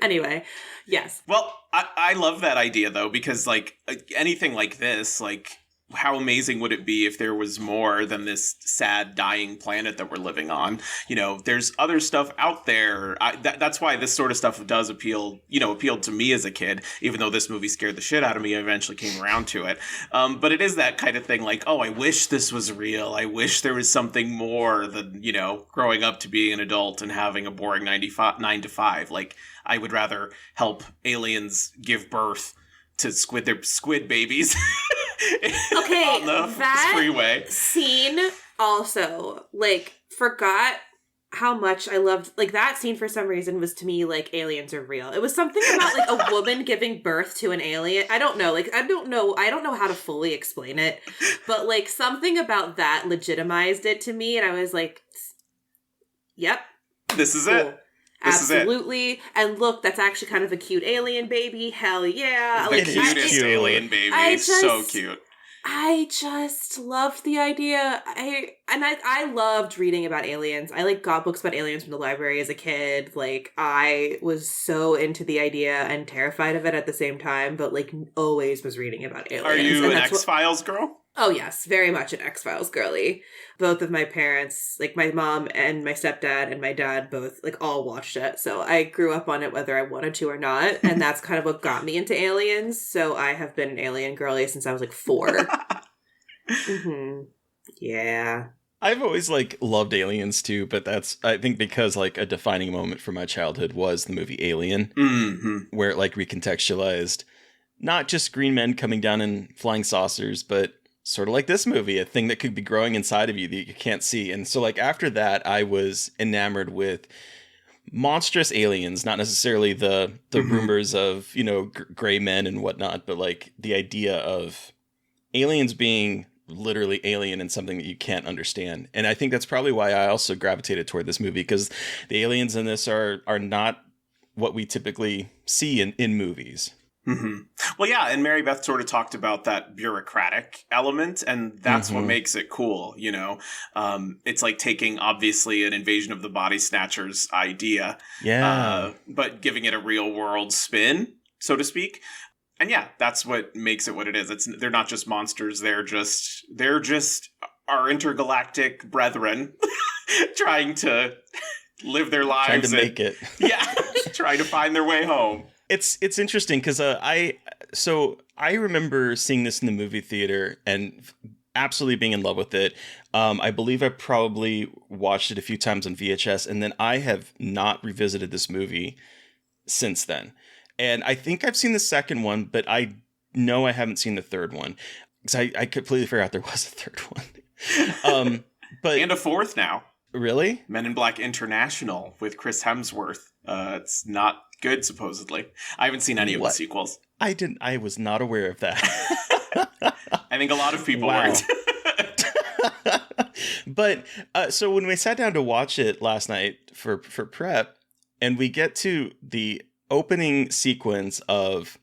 Anyway, yes. Well, I love that idea though, because like anything like this, like how amazing would it be if there was more than this sad dying planet that we're living on? You know, there's other stuff out there. That's why this sort of stuff does appealed to me as a kid, even though this movie scared the shit out of me. I eventually came around to it. But it is that kind of thing like, oh, I wish this was real. I wish there was something more than, you know, growing up to be an adult and having a boring 9 to 5. Like, I would rather help aliens give birth to squid babies. Okay, on the that freeway scene also, like, forgot how much I loved, like, that scene for some reason was to me like aliens are real. It was something about like a woman giving birth to an alien. I don't know how to fully explain it, but like something about that legitimized it to me, and I was like, yep, this is cool. it. Absolutely. And look, that's actually kind of a cute alien baby. Hell yeah. The cutest alien baby. So cute. I just loved the idea. I loved reading about aliens. I like got books about aliens from the library as a kid. Like I was so into the idea and terrified of it at the same time, but like always was reading about aliens. Are you an X-Files girl? Oh yes, very much an X-Files girly. Both of my parents, like my mom and my stepdad and my dad both, like all watched it. So I grew up on it whether I wanted to or not. And that's kind of what got me into aliens. So I have been an alien girly since I was like 4. Yeah. I've always like loved aliens too, but that's, I think, because like a defining moment for my childhood was the movie Alien, where it like recontextualized not just green men coming down in flying saucers, but sort of like this movie, a thing that could be growing inside of you that you can't see. And so like after that, I was enamored with monstrous aliens, not necessarily the rumors of, you know, gray men and whatnot, but like the idea of aliens being literally alien and something that you can't understand. And I think that's probably why I also gravitated toward this movie, because the aliens in this are not what we typically see in movies. Well, yeah, and Mary Beth sort of talked about that bureaucratic element, and that's what makes it cool, you know? It's like taking, obviously, an Invasion of the Body Snatchers idea, but giving it a real-world spin, so to speak. And yeah, that's what makes it what it is. They're not just monsters, they're just our intergalactic brethren trying to live their lives. Trying to make it. Yeah, trying to find their way home. It's interesting because I remember seeing this in the movie theater and absolutely being in love with it. I believe I probably watched it a few times on VHS, and then I have not revisited this movie since then. And I think I've seen the second one, but I know I haven't seen the third one because I completely forgot there was a third one. But and a fourth now. Really? Men in Black International with Chris Hemsworth. It's not good, supposedly. I haven't seen any of the sequels. I was not aware of that. I think a lot of people weren't. But so when we sat down to watch it last night for prep, and we get to the opening sequence of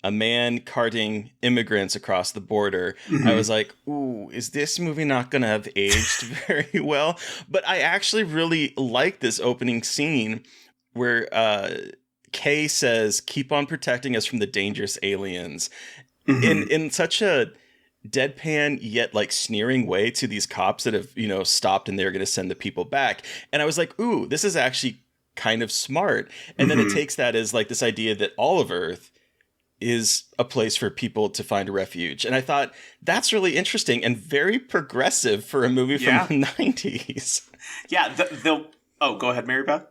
a man carting immigrants across the border, I was like, ooh, is this movie not going to have aged very well? But I actually really like this opening scene where Kay says, keep on protecting us from the dangerous aliens in such a deadpan yet like sneering way to these cops that have, stopped and they're going to send the people back. And I was like, ooh, this is actually kind of smart. And then it takes that as like this idea that all of Earth is a place for people to find a refuge. And I thought that's really interesting and very progressive for a movie from the 90s. Yeah. Go ahead, Mary Beth.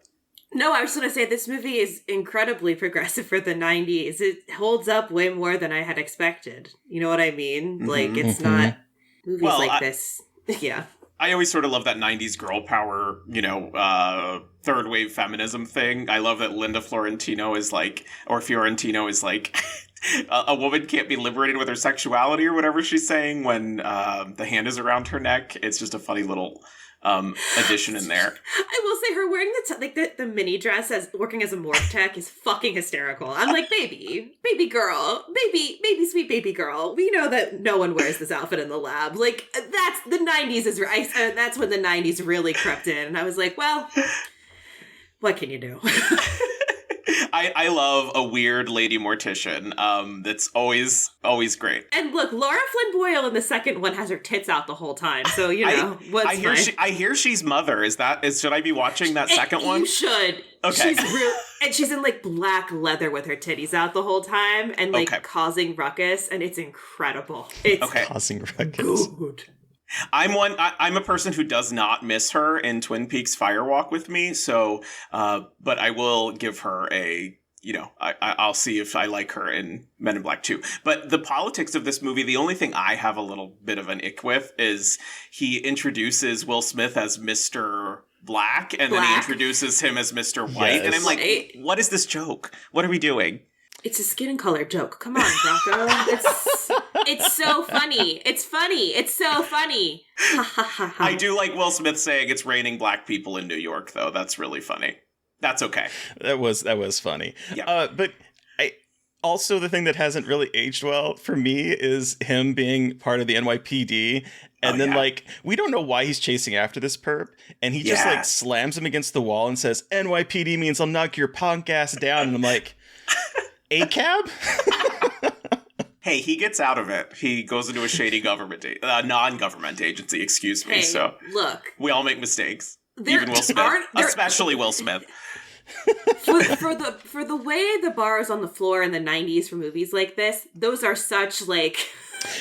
No, I was going to say this movie is incredibly progressive for the 90s. It holds up way more than I had expected. You know what I mean? Like, it's not movies this. Yeah. I always sort of love that 90s girl power, third wave feminism thing. I love that Fiorentino is like, a woman can't be liberated with her sexuality or whatever she's saying when the hand is around her neck. It's just a funny little addition in there. I will say her wearing the mini dress as working as a morgue tech is fucking hysterical. I'm like, baby girl, sweet baby girl. We know that no one wears this outfit in the lab. Like, that's the 90s is right. That's when the 90s really crept in. And I was like, well, what can you do? I love a weird lady mortician. That's always great. And look, Laura Flynn Boyle in the second one has her tits out the whole time. So, I hear she's mother. Should I be watching that second one? You should. Okay. She's in like black leather with her titties out the whole time and causing ruckus, and it's incredible. It's causing ruckus. Good. I'm a person who does not miss her in Twin Peaks Firewalk with Me. So, but I will give her I'll see if I like her in Men in Black 2. But the politics of this movie, the only thing I have a little bit of an ick with is he introduces Will Smith as Mr. Black, and then he introduces him as Mr. White. Yes. And I'm like, what is this joke? What are we doing? It's a skin color joke. Come on, Rocco. It's so funny. It's funny. It's so funny. I do like Will Smith saying it's raining black people in New York, though. That's really funny. That's okay. That was funny. Yeah. But also the thing that hasn't really aged well for me is him being part of the NYPD. And we don't know why he's chasing after this perp. And he just slams him against the wall and says, NYPD means I'll knock your punk ass down. And I'm like, ACAB? Hey, he gets out of it. He goes into a shady non-government agency, excuse me. Hey, so look. We all make mistakes. Even Will Smith. Especially Will Smith. For the way the bar is on the floor in the 90s for movies like this, those are such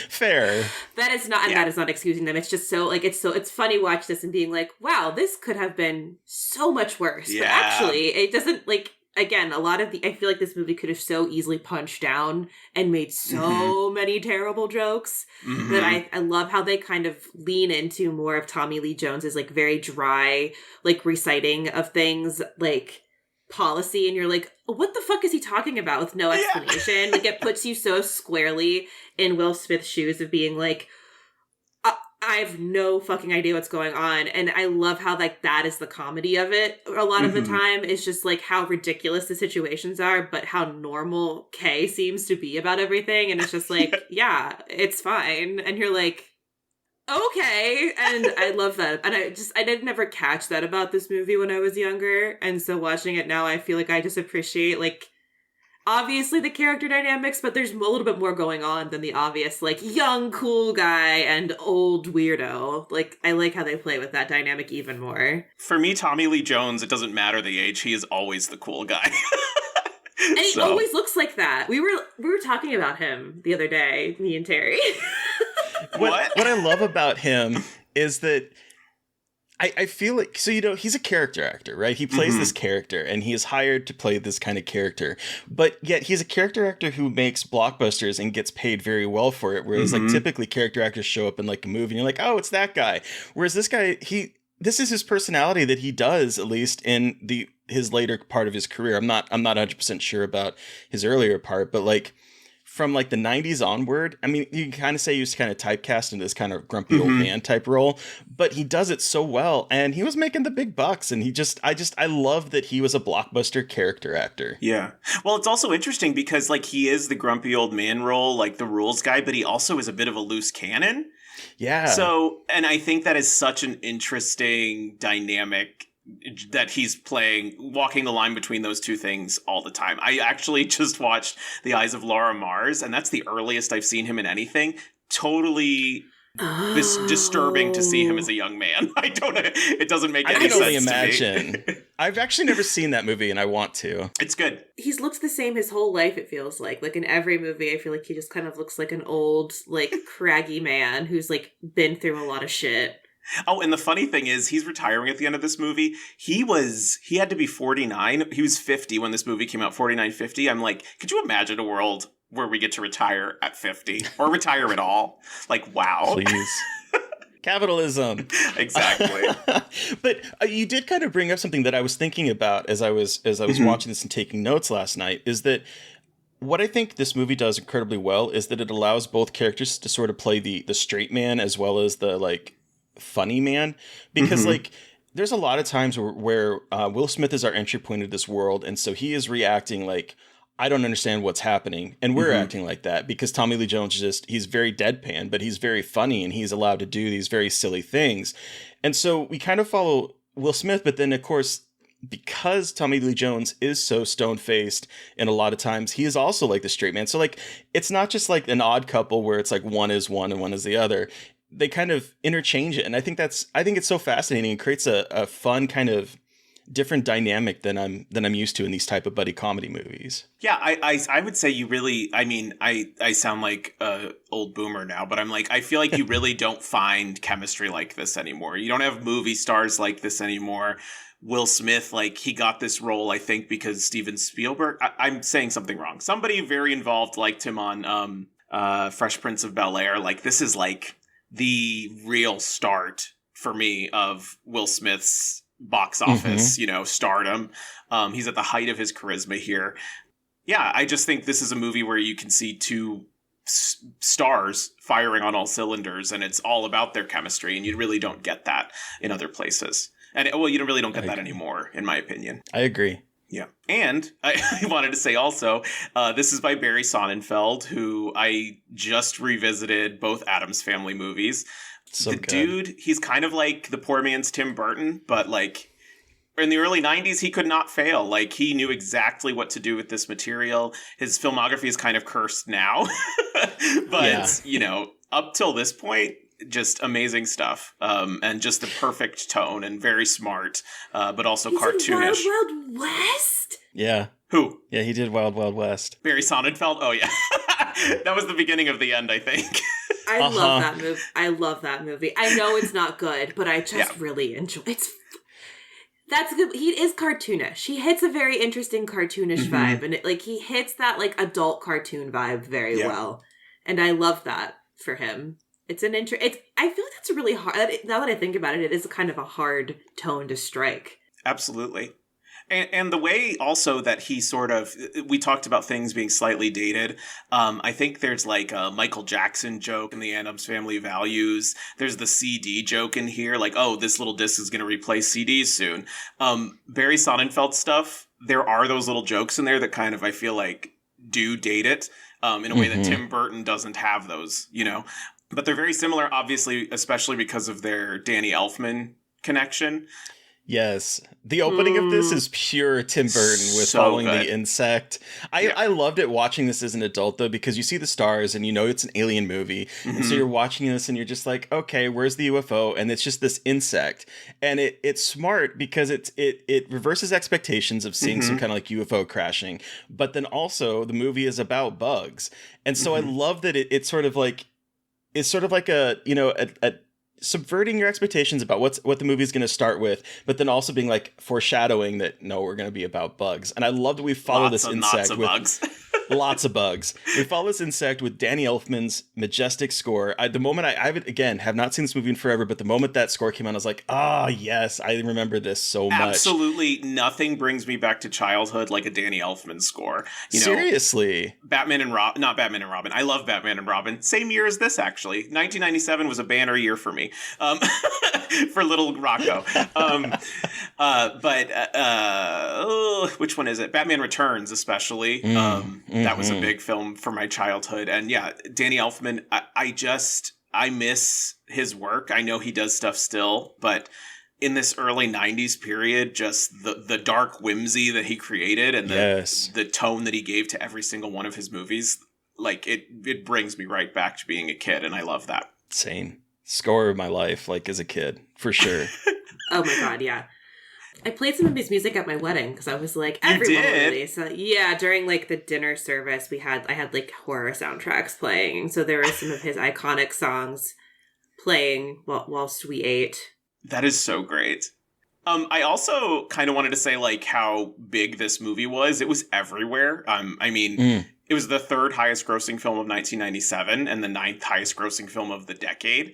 fair. That is not excusing them. It's just it's funny watch this and being like, wow, this could have been so much worse. Yeah. But actually, it doesn't again, I feel like this movie could have so easily punched down and made so many terrible jokes that I love how they kind of lean into more of Tommy Lee Jones's very dry, reciting of things policy, and you're like, what the fuck is he talking about with no explanation? It puts you so squarely in Will Smith's shoes of being like, I have no fucking idea what's going on. And I love how that is the comedy of it. A lot of the time it's just how ridiculous the situations are, but how normal Kay seems to be about everything. And it's just yeah, it's fine. And you're like, okay. And I love that. And I did never catch that about this movie when I was younger. And so watching it now, I feel like I just appreciate obviously the character dynamics, but there's a little bit more going on than the obvious, young cool guy and old weirdo. I like how they play with that dynamic even more. For me, Tommy Lee Jones, it doesn't matter the age, he is always the cool guy. And he always looks like that. We were talking about him the other day, me and Terry. What I love about him is that I feel like, he's a character actor, right? He plays this character, and he is hired to play this kind of character. But yet he's a character actor who makes blockbusters and gets paid very well for it. Whereas typically character actors show up in a movie and you're like, oh, it's that guy. Whereas this guy, this is his personality that he does, at least in his later part of his career. I'm not 100% sure about his earlier part, but from the 90s onward, I mean, you can kind of say he was kind of typecast into this kind of grumpy old man type role, but he does it so well, and he was making the big bucks, and I love that he was a blockbuster character actor. Yeah. Well, it's also interesting because he is the grumpy old man role, the rules guy, but he also is a bit of a loose cannon. Yeah. So, and I think that is such an interesting dynamic that he's walking the line between those two things all the time. I actually just watched The Eyes of Laura Mars, and that's the earliest I've seen him in anything. totally disturbing to see him as a young man. I don't know. It doesn't make any sense to me. I can only imagine. I've actually never seen that movie, and I want to. It's good. He's looked the same his whole life, it feels like. Like, in every movie, I feel like he just kind of looks like an old, like, craggy man who's, like, been through a lot of shit. Oh, and the funny thing is, he's retiring at the end of this movie. He had to be 49. He was 50 when this movie came out, 49, 50. I'm like, could you imagine a world where we get to retire at 50 or retire at all? Like, wow. Please. Capitalism. Exactly. But you did kind of bring up something that I was thinking about as I was watching this and taking notes last night, is that what I think this movie does incredibly well is that it allows both characters to sort of play the straight man as well as the, like, funny man. Because, like, there's a lot of times where Will Smith is our entry point into this world, and so he is reacting like, I don't understand what's happening. And we're acting like that because Tommy Lee Jones he's very deadpan, but he's very funny and he's allowed to do these very silly things. And so we kind of follow Will Smith, but then of course, because Tommy Lee Jones is so stone-faced and a lot of times he is also like the straight man. So like, it's not just like an odd couple where it's like one is one and one is the other. They kind of interchange it. And I think it's so fascinating. It creates a fun kind of different dynamic than I'm used to in these type of buddy comedy movies. Yeah, I would say you really, I mean, I sound like a old boomer now, but I'm like, I feel like you really don't find chemistry like this anymore. You don't have movie stars like this anymore. Will Smith, like, he got this role, I think, because Steven Spielberg, I'm saying something wrong. Somebody very involved liked him on Fresh Prince of Bel-Air. Like, this is like the real start for me of Will Smith's box office, stardom. He's at the height of his charisma here. Yeah, I just think this is a movie where you can see two stars firing on all cylinders, and it's all about their chemistry, and you really don't get that in other places. And, well, you really don't get that anymore, in my opinion. I agree. Yeah. And I wanted to say also, this is by Barry Sonnenfeld, who I just revisited both Addams Family movies. So the good. Dude, he's kind of like the poor man's Tim Burton, but like in the early 90s, he could not fail. Like, he knew exactly what to do with this material. His filmography is kind of cursed now, but, up till this point, just amazing stuff. And just the perfect tone and very smart, but also He's cartoonish. In Wild Wild West? Yeah. Who? Yeah, he did Wild Wild West. Barry Sonnenfeld? Oh, yeah. That was the beginning of the end, I think. I love that movie. I love that movie. I know it's not good, but I just really enjoy it. That's good. He is cartoonish. He hits a very interesting cartoonish vibe, and he hits that like adult cartoon vibe very well. And I love that for him. It's I feel like that's really hard. Now that I think about it, it is kind of a hard tone to strike. Absolutely. And the way also that he we talked about things being slightly dated. I think there's like a Michael Jackson joke in the Addams Family Values. There's the CD joke in here. Like, oh, this little disc is going to replace CDs soon. Barry Sonnenfeld stuff. There are those little jokes in there that kind of, I feel like, do date it in a way that Tim Burton doesn't have those, But they're very similar, obviously, especially because of their Danny Elfman connection. Yes. The opening of this is pure Tim Burton with following the insect. I loved it watching this as an adult, though, because you see the stars and it's an alien movie. And so you're watching this and you're just like, okay, where's the UFO? And it's just this insect. And it's smart because it reverses expectations of seeing some kind of like UFO crashing. But then also the movie is about bugs. And so I love that it's sort of like a subverting your expectations about what the movie is going to start with, but then also being like foreshadowing that no, we're going to be about bugs. And I love that we follow this insect with bugs. Lots of bugs. We follow this insect with Danny Elfman's majestic score. The moment I have not seen this movie in forever, but the moment that score came on, I was like, yes, I remember this so much. Absolutely nothing brings me back to childhood like a Danny Elfman score. Seriously. Not Batman and Robin. I love Batman and Robin. Same year as this, actually. 1997 was a banner year for me. For little Rocco. Which one is it? Batman Returns, especially. That was a big film for my childhood. And yeah, Danny Elfman, I miss his work. I know he does stuff still, but in this early 90s period, just the dark whimsy that he created and the tone that he gave to every single one of his movies, like it brings me right back to being a kid, and I love that. Same. Score of my life, like as a kid, for sure. Oh my God, yeah. I played some of his music at my wedding because I was like, everyone will release. So, yeah, during like the dinner service, I had like horror soundtracks playing. So there were some of his iconic songs playing whilst we ate. That is so great. I also kind of wanted to say like how big this movie was. It was everywhere. It was the third highest grossing film of 1997 and the ninth highest grossing film of the decade.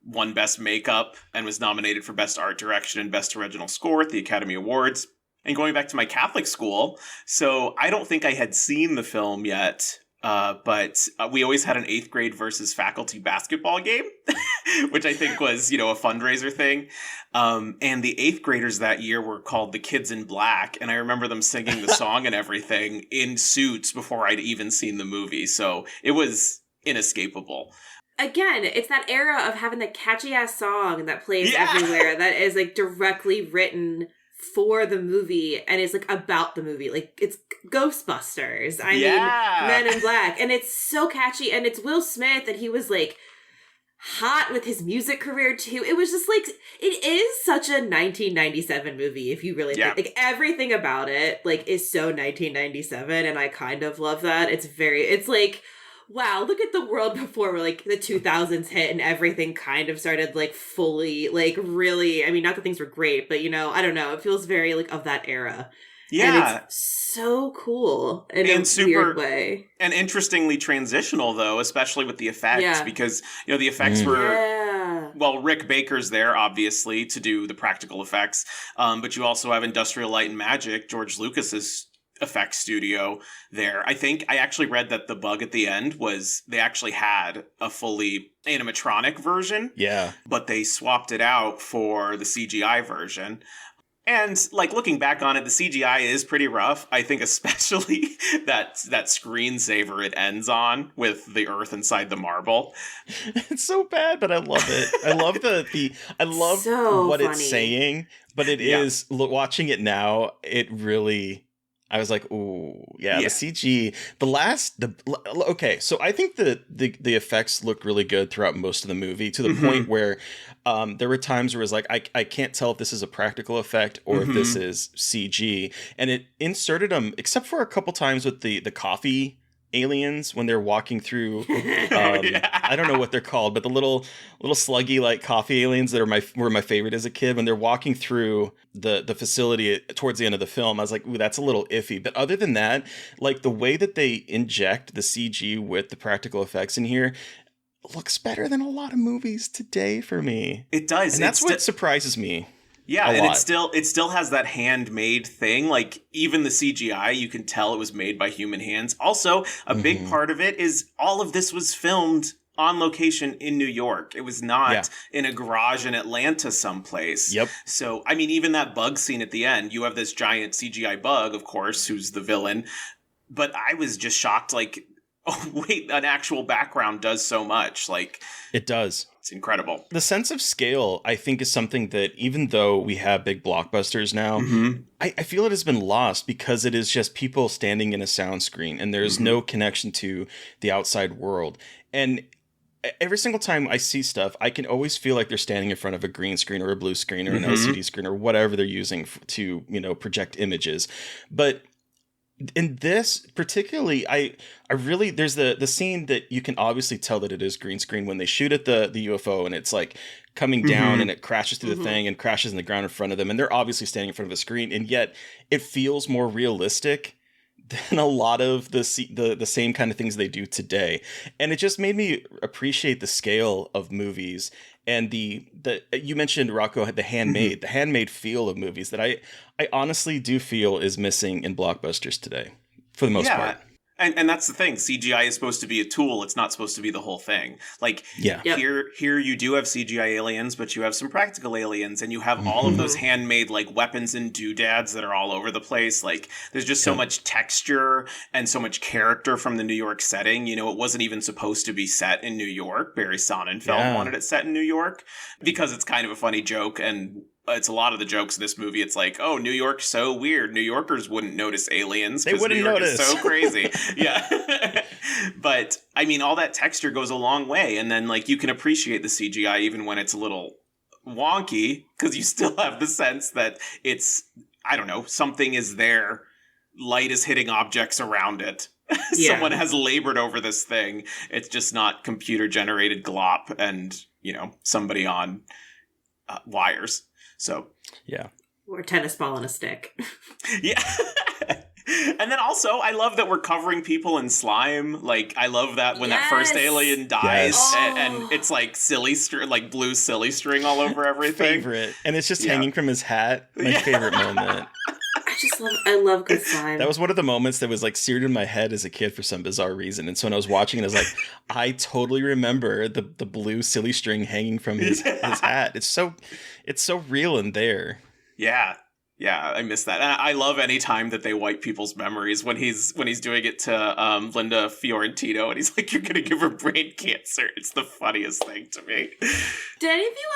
Won Best Makeup and was nominated for Best Art Direction and Best Original Score at the Academy Awards. And going back to my Catholic school, so I don't think I had seen the film yet, but we always had an 8th grade versus faculty basketball game, which I think was, a fundraiser thing. And the 8th graders that year were called the Kids in Black. And I remember them singing the song and everything in suits before I'd even seen the movie. So it was inescapable. Again, it's that era of having the catchy ass song that plays everywhere that is like directly written for the movie and is like about the movie. Like it's Ghostbusters. I mean, Men in Black. And it's so catchy. And it's Will Smith, and he was like hot with his music career too. It was just like, it is such a 1997 movie if you really think. Like everything about it like is so 1997, and I kind of love that. It's like, wow, look at the world before like the 2000s hit and everything kind of started like fully, like really, I mean, not that things were great, but I don't know, it feels very like of that era. Yeah. And it's so cool in a weird way. And interestingly transitional though, especially with the effects, because, the effects were, well, Rick Baker's there, obviously, to do the practical effects. But you also have Industrial Light and Magic, George Lucas's effects studio there. I think I actually read that the bug at the end was they actually had a fully animatronic version. Yeah. But they swapped it out for the CGI version. And like looking back on it, the CGI is pretty rough. I think especially that screensaver it ends on with the earth inside the marble. It's so bad, but I love it. I love I love so what funny. It's saying, but it is watching it now, it really, I was like, ooh, the CG, okay, so I think the effects look really good throughout most of the movie, to the point where there were times where it was like, I can't tell if this is a practical effect or if this is CG, and it inserted them, except for a couple times with the coffee aliens when they're walking through I don't know what they're called, but the little sluggy like coffee aliens that were my favorite as a kid. When they're walking through the facility towards the end of the film, I was like, ooh, that's a little iffy. But other than that, like the way that they inject the CG with the practical effects in here looks better than a lot of movies today for me. It does. And that's what surprises me. Yeah, and it still has that handmade thing. Like even the CGI, you can tell it was made by human hands. Also, a big part of it is all of this was filmed on location in New York. It was not in a garage in Atlanta someplace. Yep. So, I mean, even that bug scene at the end, you have this giant CGI bug, of course, who's the villain. But I was just shocked, like, oh, wait, an actual background does so much. Like, it does. It's incredible. The sense of scale, I think, is something that even though we have big blockbusters now, I feel it has been lost because it is just people standing in a sound screen and there's no connection to the outside world. And every single time I see stuff, I can always feel like they're standing in front of a green screen or a blue screen or an LCD screen or whatever they're using to, project images. But in this particularly, I really, there's the scene that you can obviously tell that it is green screen when they shoot at the UFO and it's like coming down and it crashes through the thing and crashes in the ground in front of them. And they're obviously standing in front of a screen, and yet it feels more realistic than a lot of the same kind of things they do today. And it just made me appreciate the scale of movies and the you mentioned, Rocco, the handmade feel of movies that I honestly do feel is missing in blockbusters today for the most part. And that's the thing. CGI is supposed to be a tool. It's not supposed to be the whole thing. Like here you do have CGI aliens, but you have some practical aliens, and you have all of those handmade like weapons and doodads that are all over the place. Like there's just so much texture and so much character from the New York setting. It wasn't even supposed to be set in New York. Barry Sonnenfeld wanted it set in New York because it's kind of a funny joke, and it's a lot of the jokes in this movie. It's like, oh, New York's so weird. New Yorkers wouldn't notice aliens. They wouldn't New York notice. Is so crazy. Yeah. But I mean, all that texture goes a long way. And then like you can appreciate the CGI even when it's a little wonky, because you still have the sense that it's, I don't know, something is there. Light is hitting objects around it. Yeah. Someone has labored over this thing. It's just not computer generated glop and, you know, somebody on wires. So, yeah. Or tennis ball and a stick. Yeah. And then also, I love that we're covering people in slime. Like, I love that when that first alien dies, and it's like like blue silly string all over everything. Favorite. And it's just hanging from his hat. My favorite moment. I love good slime. That was one of the moments that was like seared in my head as a kid for some bizarre reason. And so when I was watching it, I was like, I totally remember the blue silly string hanging from his hat. It's so real in there. Yeah. Yeah, I miss that. And I love any time that they wipe people's memories when he's doing it to Linda Fiorentino, and he's like, "You're gonna give her brain cancer." It's the funniest thing to me. Did any of you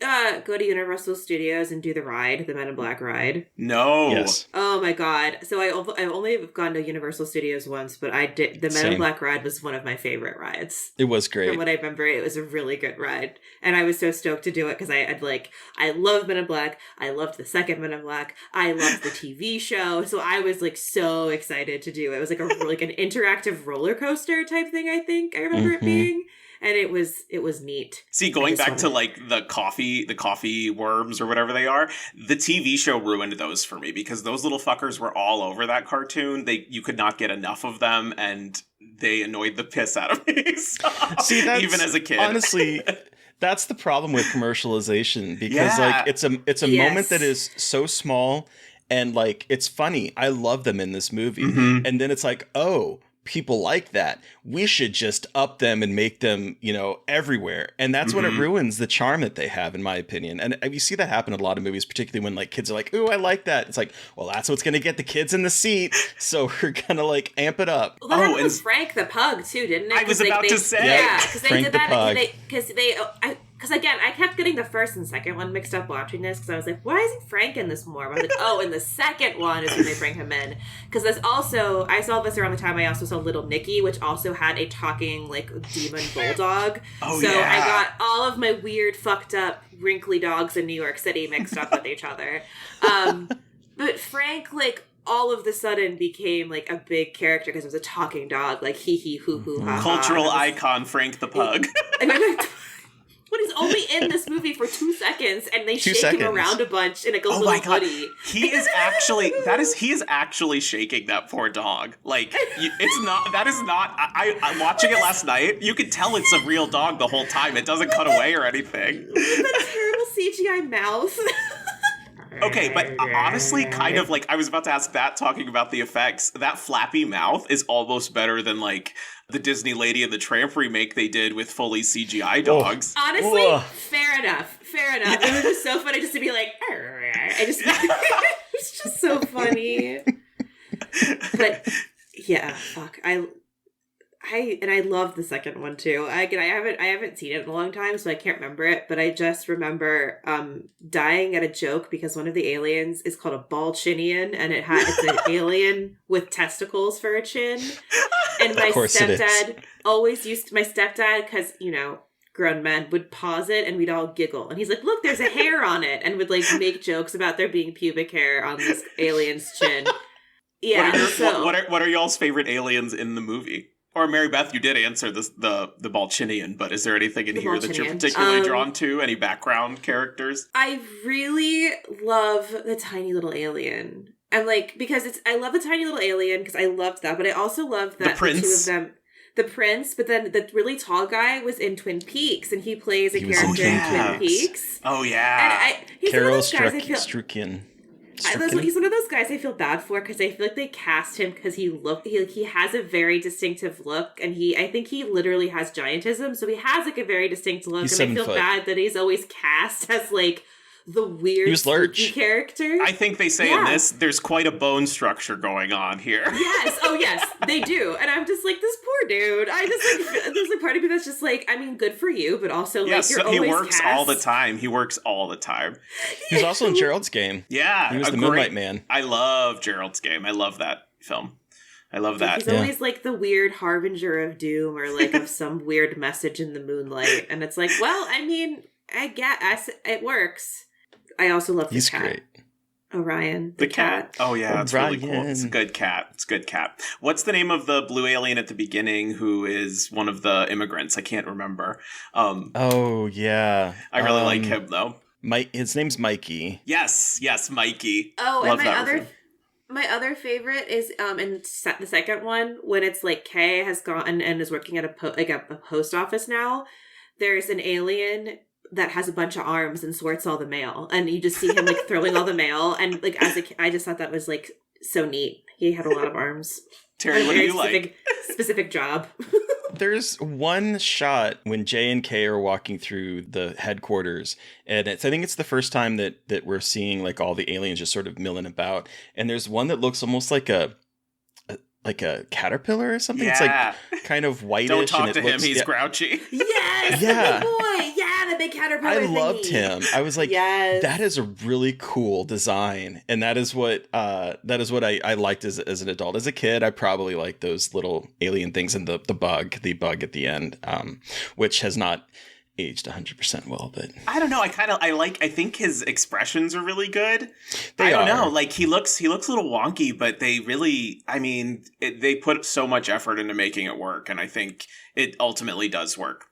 ever go to Universal Studios and do the ride, the Men in Black ride? No. Yes. Oh my god! So I've only gone to Universal Studios once, but I did the Men in Black ride was one of my favorite rides. It was great. From what I remember, it was a really good ride, and I was so stoked to do it because I love Men in Black. I loved the second Men in Black. I loved the TV show, so I was like so excited to do it. It was like an interactive roller coaster type thing. I think I remember it being, and it was neat. See, going back to like the coffee worms or whatever they are, the TV show ruined those for me because those little fuckers were all over that cartoon. You could not get enough of them, and they annoyed the piss out of me. So, see, even as a kid, honestly. That's the problem with commercialization because like it's a moment that is so small and like it's funny. I love them in this movie. And then it's like, oh, people like that. We should just up them and make them, you know, everywhere. And that's when it ruins the charm that they have, in my opinion. And you see that happen in a lot of movies, particularly when like kids are like, ooh, I like that. It's like, well, that's what's going to get the kids in the seat. So we're going to like amp it up. Well, that happened with Frank the Pug too, didn't it? I was about to say. Yeah, because they Frank did the that Pug. because again, I kept getting the first and second one mixed up watching this because I was like, why isn't Frank in this more? But I was like, oh, and the second one is when they bring him in. Because there's also, I saw this around the time I also saw Little Nicky, which also had a talking, like, demon bulldog. Oh, so yeah. I got all of my weird, fucked up, wrinkly dogs in New York City mixed up with each other. But Frank, like, all of the sudden became like a big character because it was a talking dog, like hee hee hoo hoo ha ha. Cultural icon Frank the Pug. But he's only in this movie for 2 seconds, and they shake him around a bunch in like a little hoodie. He is actually shaking that poor dog. Like I'm watching it last night. You could tell it's a real dog the whole time. It doesn't cut away or anything. With that terrible CGI mouth. Okay, but honestly, kind of like I was about to ask that, talking about the effects, that flappy mouth is almost better than like the Disney Lady and the Tramp remake they did with fully CGI dogs. Honestly, fair enough. It was just so funny just to be like, it's just so funny. But yeah, fuck. I loved the second one too. I haven't seen it in a long time, so I can't remember it. But I just remember dying at a joke because one of the aliens is called a Balchinian, and it's an alien with testicles for a chin. And my stepdad because you know, grown men would pause it, and we'd all giggle. And he's like, "Look, there's a hair on it," and would like make jokes about there being pubic hair on this alien's chin. Yeah. What are y'all's favorite aliens in the movie? Or Mary Beth, you did answer this, the Balchinian, but is there anything in here that you're particularly drawn to? Any background characters? I really love the tiny little alien. I'm like, because I love the tiny little alien because I loved that, but I also love that the two of them, the prince, but then the really tall guy was in Twin Peaks, and he plays a character in Twin Peaks. Oh yeah, he's Carol one of those guys Strucken. He's one of those guys I feel bad for because I feel like they cast him because he has a very distinctive look, and I think he literally has giantism, so he has like a very distinct look, and I feel bad that he's always cast as like the weird He was Lurch character. I think they say in this, there's quite a bone structure going on here. Yes. Oh, yes, they do. And I'm just like, this poor dude. I just like, there's a part of me that's just like, I mean, good for you, but also like, you're always he works cast. all the time. He works all the time. He was also in Gerald's Game. Yeah. He was the Moonlight Man. I love Gerald's Game. I love that film. I love that. He's always like the weird harbinger of doom or like of some weird message in the moonlight. And it's like, well, I mean, I guess it works. I also love the cat. Great. Orion. The cat. Oh, yeah. It's really cool. It's a good cat. It's a good cat. What's the name of the blue alien at the beginning who is one of the immigrants? I can't remember. Oh, yeah. I really like him, though. His name's Mikey. Yes, Mikey. Oh, love and my other favorite is in the second one, when it's like Kay has gone and is working at a post office now. There's an alien that has a bunch of arms and sorts all the mail, and you just see him like throwing all the mail, and like as a kid, I just thought that was like so neat. He had a lot of arms. Terry, what do you like? Specific job. There's one shot when Jay and Kay are walking through the headquarters, and I think it's the first time that we're seeing like all the aliens just sort of milling about, and there's one that looks almost like a caterpillar or something. Yeah. It's like kind of whitish. Don't talk and to him. He's grouchy. Yes, yeah, the big boy. Yeah, the big caterpillar. I loved him. I was like, yes. That is a really cool design, and that is what I liked as an adult. As a kid, I probably liked those little alien things, and the bug at the end, which has not aged 100% well, but I don't know. I think his expressions are really good. I don't know. Like he looks a little wonky, but they really, I mean, they put so much effort into making it work, and I think it ultimately does work.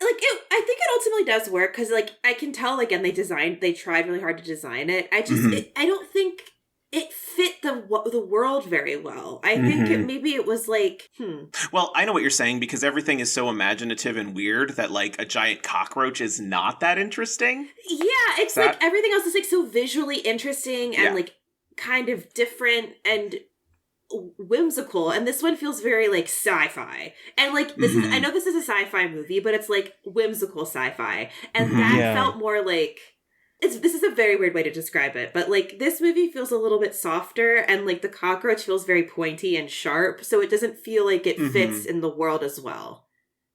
I think it ultimately does work because, like, I can tell again they tried really hard to design it. I don't think it fit the world very well. I think maybe it was like, Well, I know what you're saying, because everything is so imaginative and weird that like a giant cockroach is not that interesting. Yeah, it's like everything else is like so visually interesting and like kind of different and whimsical, and this one feels very like sci-fi. And like this is, I know this is a sci-fi movie, but it's like whimsical sci-fi, and that felt more like this is a very weird way to describe it, but like this movie feels a little bit softer, and like the cockroach feels very pointy and sharp, so it doesn't feel like it fits in the world as well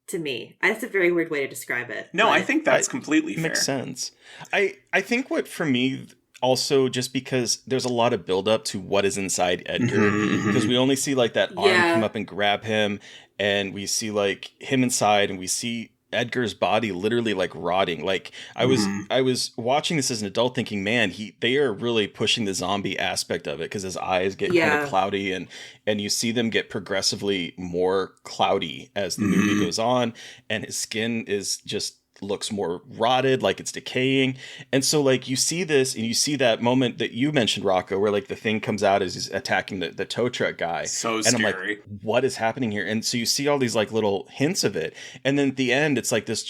to me. That's a very weird way to describe it. No, I think that's completely fair. Makes sense. I think what for me also, just because there's a lot of buildup to what is inside Edgar, because we only see like that arm come up and grab him, and we see like him inside, and we see Edgar's body literally like rotting. Like I was watching this as an adult thinking, man, they are really pushing the zombie aspect of it, because his eyes get kind of cloudy, and you see them get progressively more cloudy as the movie goes on, and his skin is just looks more rotted, like it's decaying. And so like you see this, and you see that moment that you mentioned, Rocco, where like the thing comes out as he's attacking the tow truck guy. So and scary. I'm like, what is happening here? And so you see all these like little hints of it, and then at the end it's like this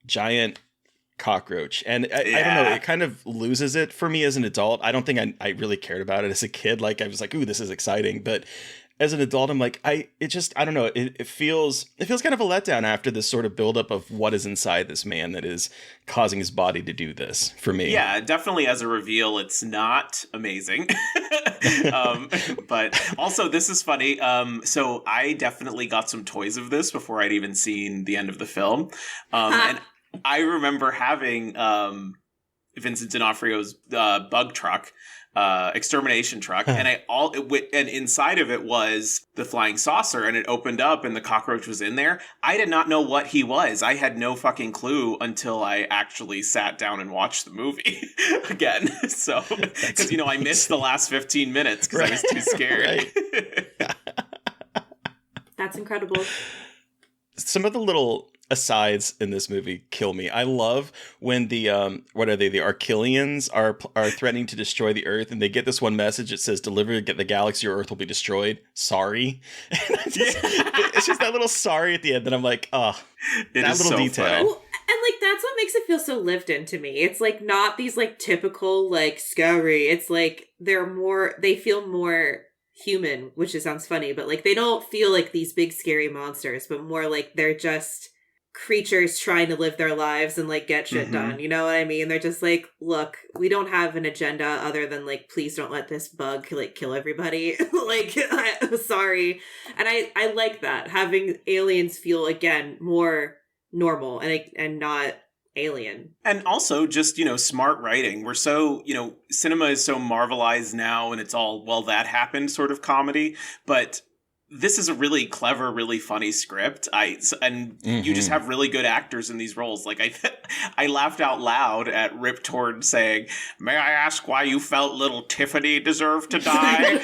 giant cockroach. And I don't know, it kind of loses it for me as an adult. I don't think I really cared about it as a kid. Like I was like, ooh, this is exciting, but as an adult, I'm like, I don't know. It feels kind of a letdown after this sort of buildup of what is inside this man that is causing his body to do this for me. Yeah, definitely as a reveal, it's not amazing. But also, this is funny. So I definitely got some toys of this before I'd even seen the end of the film. And I remember having Vincent D'Onofrio's bug truck. Extermination truck, and and inside of it was the flying saucer, and it opened up and the cockroach was in there. I did not know what he was. I had no fucking clue until I actually sat down and watched the movie again. So, because I missed the last 15 minutes because I was too scared. That's incredible. Some of the little asides in this movie kill me. I love when the the Archelians are threatening to destroy the Earth, and they get this one message that says, "Deliver the galaxy, or Earth will be destroyed. Sorry." It's just that little sorry at the end that I'm like, oh, that little so detail. Well, and like that's what makes it feel so lived in to me. It's like not these like typical like scary. It's like they feel more human, which sounds funny, but like they don't feel like these big scary monsters, but more like they're just creatures trying to live their lives and like get shit done. You know what I mean? They're just like, look, we don't have an agenda other than like, please don't let this bug like kill everybody. Like, I'm sorry. And I like that, having aliens feel again more normal and not alien. And also just, smart writing. We're so, cinema is so marvelized now, and it's all, well, that happened sort of comedy, but this is a really clever, really funny script. You just have really good actors in these roles. Like I laughed out loud at Rip Torn saying, "May I ask why you felt little Tiffany deserved to die?"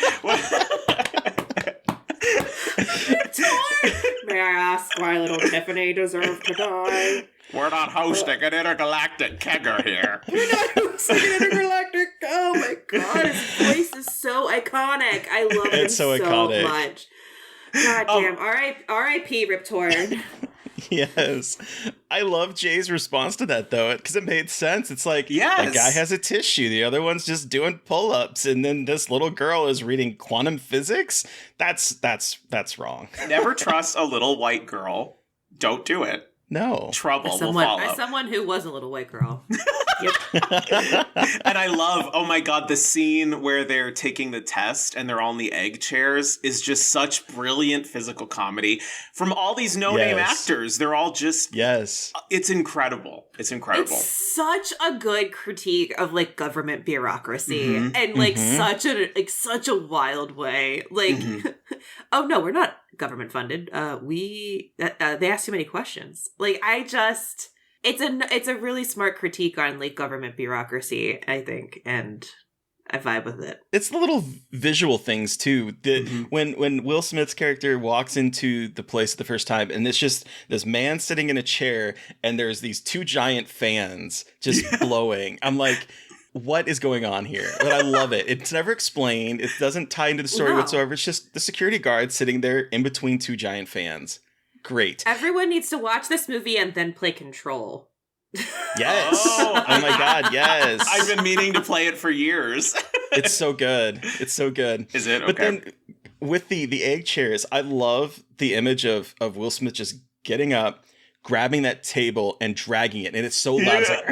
May I ask why little Tiffany deserved to die? We're not hosting an intergalactic kegger here. We're not hosting an intergalactic. Oh my god, his voice is so iconic. I love him so much. God damn. R.I.P. Rip Torn. Yes. I love Jay's response to that, though, because it made sense. It's like, yes, the guy has a tissue, the other one's just doing pull-ups, and then this little girl is reading quantum physics? That's wrong. Never trust a little white girl. Don't do it. No. Trouble will follow. As someone who was a little white girl. Yep. And I love, oh my god, the scene where they're taking the test and they're all in the egg chairs is just such brilliant physical comedy from all these no-name actors. They're all just... Yes. It's incredible. It's incredible. It's such a good critique of like government bureaucracy and like such a wild way. Like, oh no, we're not government funded. They ask too many questions. Like, it's a really smart critique on like government bureaucracy, I think, and I vibe with it. It's the little visual things too. When Will Smith's character walks into the place the first time, and it's just this man sitting in a chair, and there's these two giant fans just blowing. I'm like, what is going on here? But I love it. It's never explained. It doesn't tie into the story whatsoever. It's just the security guard sitting there in between two giant fans. Great. Everyone needs to watch this movie and then play Control. Yes. Oh my god, yes. I've been meaning to play it for years. It's so good. It's so good. Is it? Okay. But then with the egg chairs, I love the image of Will Smith just getting up, grabbing that table and dragging it. And it's so loud. It's like,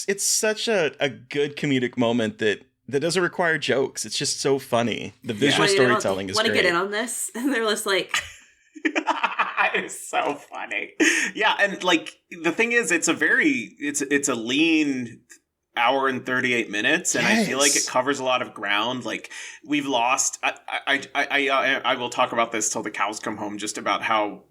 it's such a good comedic moment that doesn't require jokes. It's just so funny. The visual storytelling is great. Want to get in on this? And they're just like... It's so funny. Yeah, and like the thing is, it's a lean hour and 38 minutes, and I feel like it covers a lot of ground. Like we've lost. I will talk about this till the cows come home. Just about how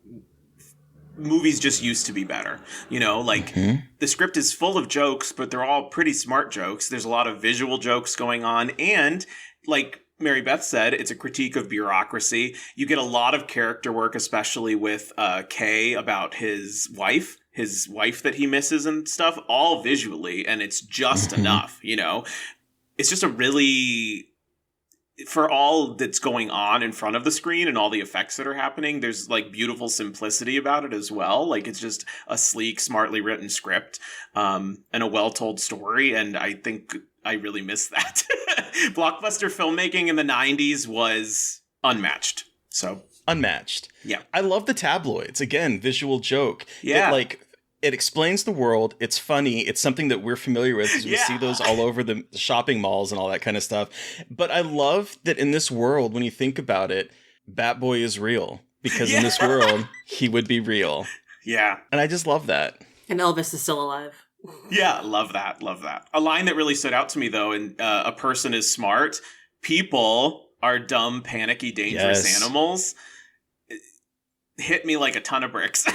movies just used to be better. Like the script is full of jokes, but they're all pretty smart jokes. There's a lot of visual jokes going on, and like Mary Beth said, it's a critique of bureaucracy. You get a lot of character work, especially with Kay about his wife that he misses and stuff, all visually, and it's just enough, It's just a really, for all that's going on in front of the screen and all the effects that are happening, there's like beautiful simplicity about it as well. Like it's just a sleek, smartly written script and a well-told story, and I think I really miss that. Blockbuster filmmaking in the 90s was unmatched. So unmatched. Yeah. I love the tabloids. Again, visual joke. Yeah. It explains the world. It's funny. It's something that we're familiar with because we see those all over the shopping malls and all that kind of stuff. But I love that in this world, when you think about it, Batboy is real because in this world, he would be real. Yeah. And I just love that. And Elvis is still alive. Yeah, love that. Love that. A line that really stood out to me, though, in A Person is Smart, people are dumb, panicky, dangerous animals. It hit me like a ton of bricks.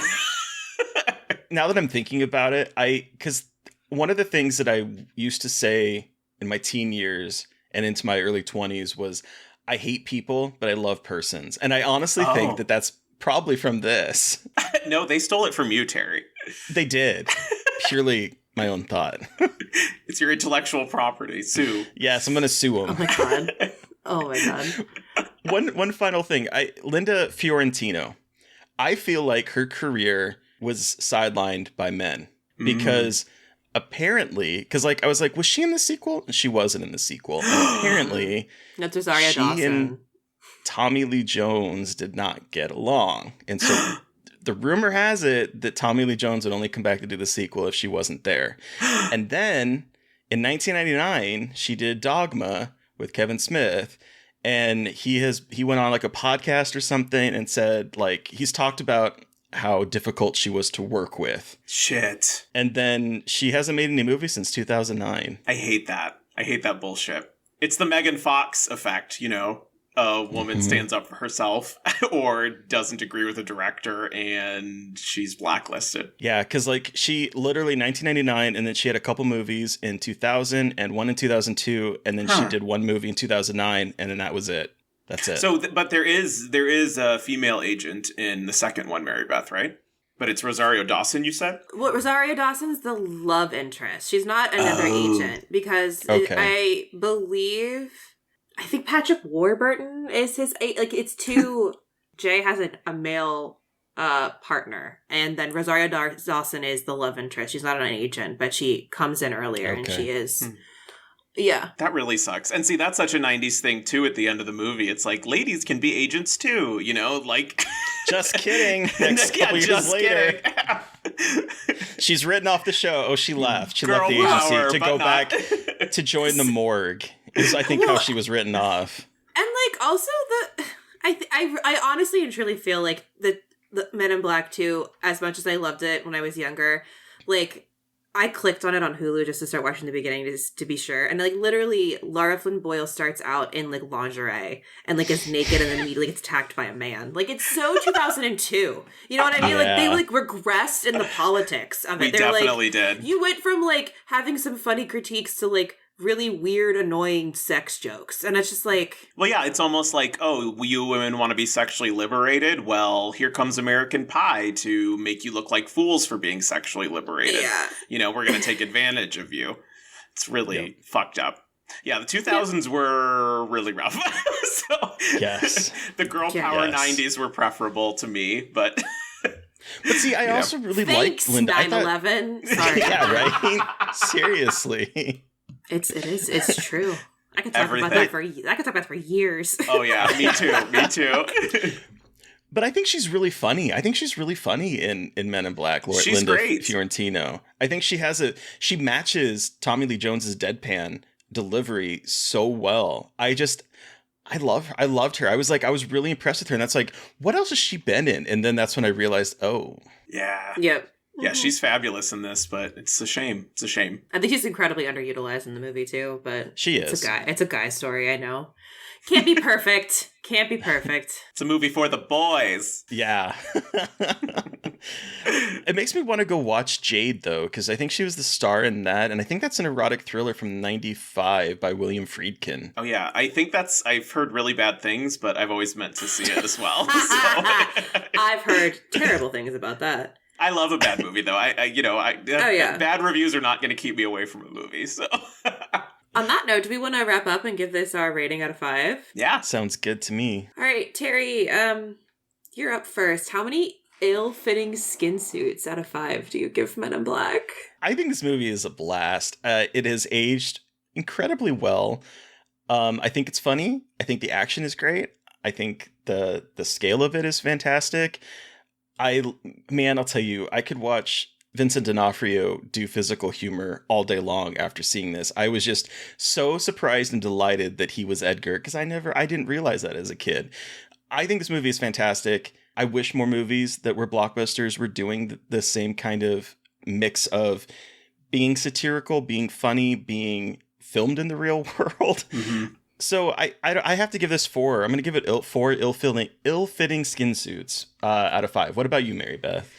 Now that I'm thinking about it, because one of the things that I used to say in my teen years and into my early 20s was, I hate people, but I love persons. And I honestly think that that's probably from this. No, they stole it from you, Terry. They did. Purely my own thought. It's your intellectual property. Sue. Yes, I'm going to sue him. Oh my god. Oh my god. One final thing. Linda Fiorentino. I feel like her career was sidelined by men because apparently, because I was like, was she in the sequel? She wasn't in the sequel. Apparently, that's Rosario Dawson. And Tommy Lee Jones did not get along, and so the rumor has it that Tommy Lee Jones would only come back to do the sequel if she wasn't there. And then in 1999, she did Dogma with Kevin Smith. And he went on like a podcast or something and said, like, he's talked about how difficult she was to work with. Shit. And then she hasn't made any movies since 2009. I hate that. I hate that bullshit. It's the Megan Fox effect, you know? A woman stands up for herself or doesn't agree with a director and she's blacklisted. Yeah, because like she literally 1999 and then she had a couple movies in 2000 and one in 2002 and then she did one movie in 2009 and then that was it. That's it. So, but there is a female agent in the second one, Mary Beth, right? But it's Rosario Dawson, you said? Well, Rosario Dawson's the love interest. She's not another agent because I think Patrick Warburton is his, like, it's two, Jay has a male partner, and then Rosario Dawson is the love interest. She's not an agent, but she comes in earlier, and she is, yeah. That really sucks. And see, that's such a 90s thing, too, at the end of the movie. It's like, ladies can be agents, too, you know, like... Just kidding. Next couple years later. She's written off the show. Oh, she left. She left the agency to go back to join the morgue. Is I think how she was written off. And like also I honestly and truly feel like the Men in Black 2, as much as I loved it when I was younger, like I clicked on it on Hulu just to start watching the beginning just to be sure. And like literally Lara Flynn Boyle starts out in like lingerie and like is naked and then immediately gets attacked by a man. Like it's so 2002. You know what I mean? Like they like regressed in the politics of it. We definitely did. You went from like having some funny critiques to like really weird, annoying sex jokes. And it's just like... Well, yeah, it's almost like, oh, you women want to be sexually liberated? Well, here comes American Pie to make you look like fools for being sexually liberated. Yeah. You know, we're going to take advantage of you. It's really fucked up. Yeah, the 2000s were really rough. So, yes. The girl power 90s were preferable to me, but... But see, I also really liked Linda. 9/11. Sorry. Yeah, right? Seriously. It's true. I could talk about that for years. Oh yeah, me too. But I think she's really funny. I think she's really funny in Men in Black. She's Linda great. Fiorentino. I think she matches Tommy Lee Jones's deadpan delivery so well. I loved her. I was really impressed with her. And that's like, what else has she been in? And then that's when I realized, oh. Yeah. Yep. Yeah, she's fabulous in this, but it's a shame. It's a shame. I think she's incredibly underutilized in the movie too, but she is. It's a guy story, I know. Can't be perfect. Can't be perfect. It's a movie for the boys. Yeah. It makes me want to go watch Jade, though, because I think she was the star in that, and I think that's an erotic thriller from 95 by William Friedkin. Oh, yeah. I think I've heard really bad things, but I've always meant to see it as well. So. I've heard terrible things about that. I love a bad movie, though. Bad reviews are not going to keep me away from a movie, so... On that note, do we want to wrap up and give this our rating out of 5? Yeah. Sounds good to me. All right, Terry, you're up first. How many ill-fitting skin suits out of 5 do you give Men in Black? I think this movie is a blast. It has aged incredibly well. I think it's funny. I think the action is great. I think the scale of it is fantastic. I'll tell you, I could watch Vincent D'Onofrio do physical humor all day long after seeing this. I was just so surprised and delighted that he was Edgar, because I didn't realize that as a kid. I think this movie is fantastic. I wish more movies that were blockbusters were doing the same kind of mix of being satirical, being funny, being filmed in the real world. Mm-hmm. So I have to give this 4. I'm going to give it 4 ill-fitting skin suits out of 5. What about you, Mary Beth?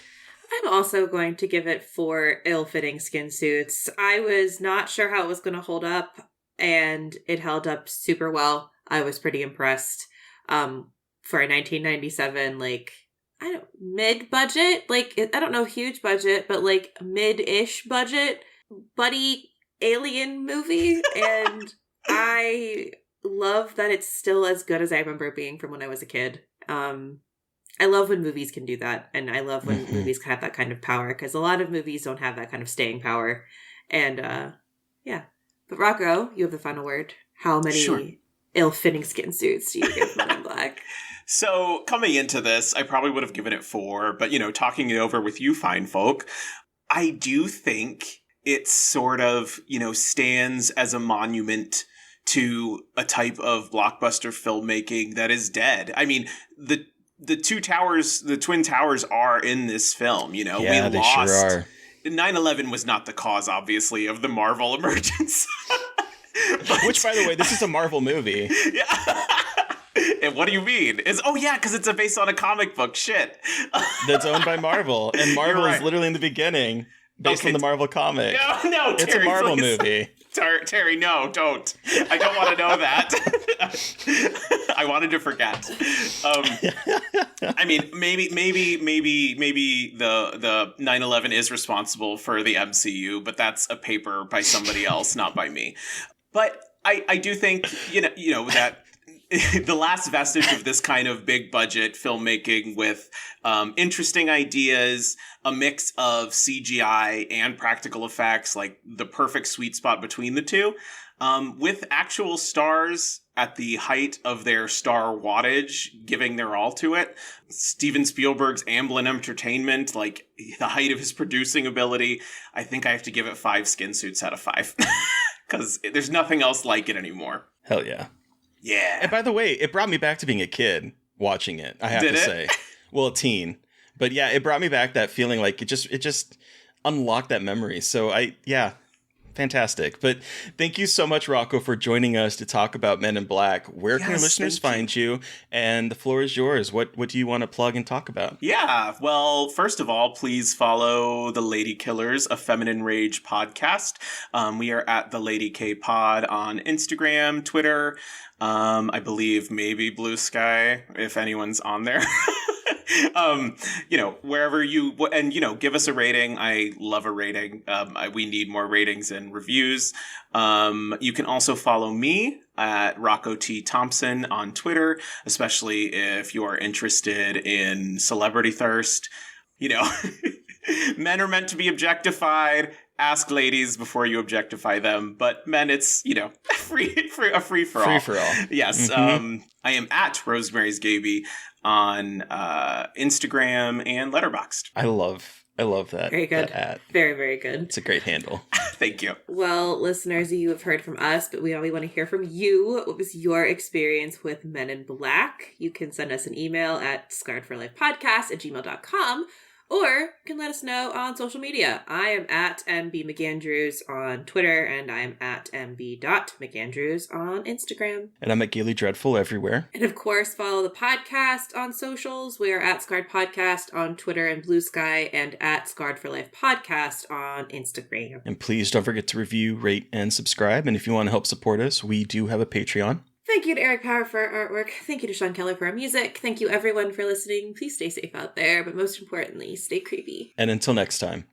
I'm also going to give it 4 ill-fitting skin suits. I was not sure how it was going to hold up, and it held up super well. I was pretty impressed. For a 1997, mid-budget, I don't know, huge budget, but mid-ish budget buddy alien movie, and I love that it's still as good as I remember it being from when I was a kid. I love when movies can do that, and I love when movies can have that kind of power, because a lot of movies don't have that kind of staying power. And, yeah. But Rocco, you have the final word. How many ill-fitting skin suits do you give Men in Black? So coming into this, I probably would have given it 4, but, talking it over with you fine folk, I do think it sort of, stands as a monument to a type of blockbuster filmmaking that is dead. I mean, the Twin Towers are in this film, Yeah, we they lost. sure are. 9/11 was not the cause, obviously, of the Marvel emergence. Which, by the way, this is a Marvel movie. Yeah. And what do you mean? Because it's based on a comic book. Shit. That's owned by Marvel. And Marvel You're is right. literally in the beginning based on the Marvel comic. No, Terry, it's a Marvel please. movie. Terry, no, don't. I don't want to know that. I wanted to forget. I mean, maybe the 9/11 is responsible for the MCU, but that's a paper by somebody else, not by me. But I do think that the last vestige of this kind of big budget filmmaking with interesting ideas, a mix of CGI and practical effects, like the perfect sweet spot between the two, with actual stars at the height of their star wattage, giving their all to it. Steven Spielberg's Amblin Entertainment, like the height of his producing ability, I think I have to give it 5 skin suits out of 5. Because there's nothing else like it anymore. Hell yeah. Yeah. And by the way, it brought me back to being a kid watching it, I have Did to it? say. Well, a teen. But yeah, it brought me back that feeling, like it just unlocked that memory. So fantastic. But thank you so much, Rocco, for joining us to talk about Men in Black. Where can our Yes, listeners thank find you? And the floor is yours. What do you want to plug and talk about? Yeah, well, first of all, please follow The Lady Killers, a Feminine Rage podcast. We are at The Lady K Pod on Instagram, Twitter, I believe maybe Blue Sky, if anyone's on there. Wherever give us a rating. I love a rating. We need more ratings and reviews. You can also follow me at Rocco T. Thompson on Twitter, especially if you are interested in celebrity thirst. Men are meant to be objectified. Ask ladies before you objectify them. But men, it's, a free for all. Free for all. Yes. Mm-hmm. I am at Rosemary's Gaby on Instagram and Letterboxd. I love that. Very good. That ad. Very, very good. It's a great handle. Thank you. Well, listeners, you have heard from us, but we want to hear from you. What was your experience with Men in Black? You can send us an email at scarredforlifepodcast@gmail.com, or you can let us know on social media. I am at MB McAndrews on Twitter, and I am at MB.McAndrews on Instagram. And I'm at Gaily Dreadful everywhere. And of course, follow the podcast on socials. We are at Scarred Podcast on Twitter and Blue Sky, and at Scarred for Life Podcast on Instagram. And please don't forget to review, rate, and subscribe. And if you want to help support us, we do have a Patreon. Thank you to Eric Power for our artwork. Thank you to Sean Keller for our music. Thank you everyone for listening. Please stay safe out there, but most importantly, stay creepy. And until next time.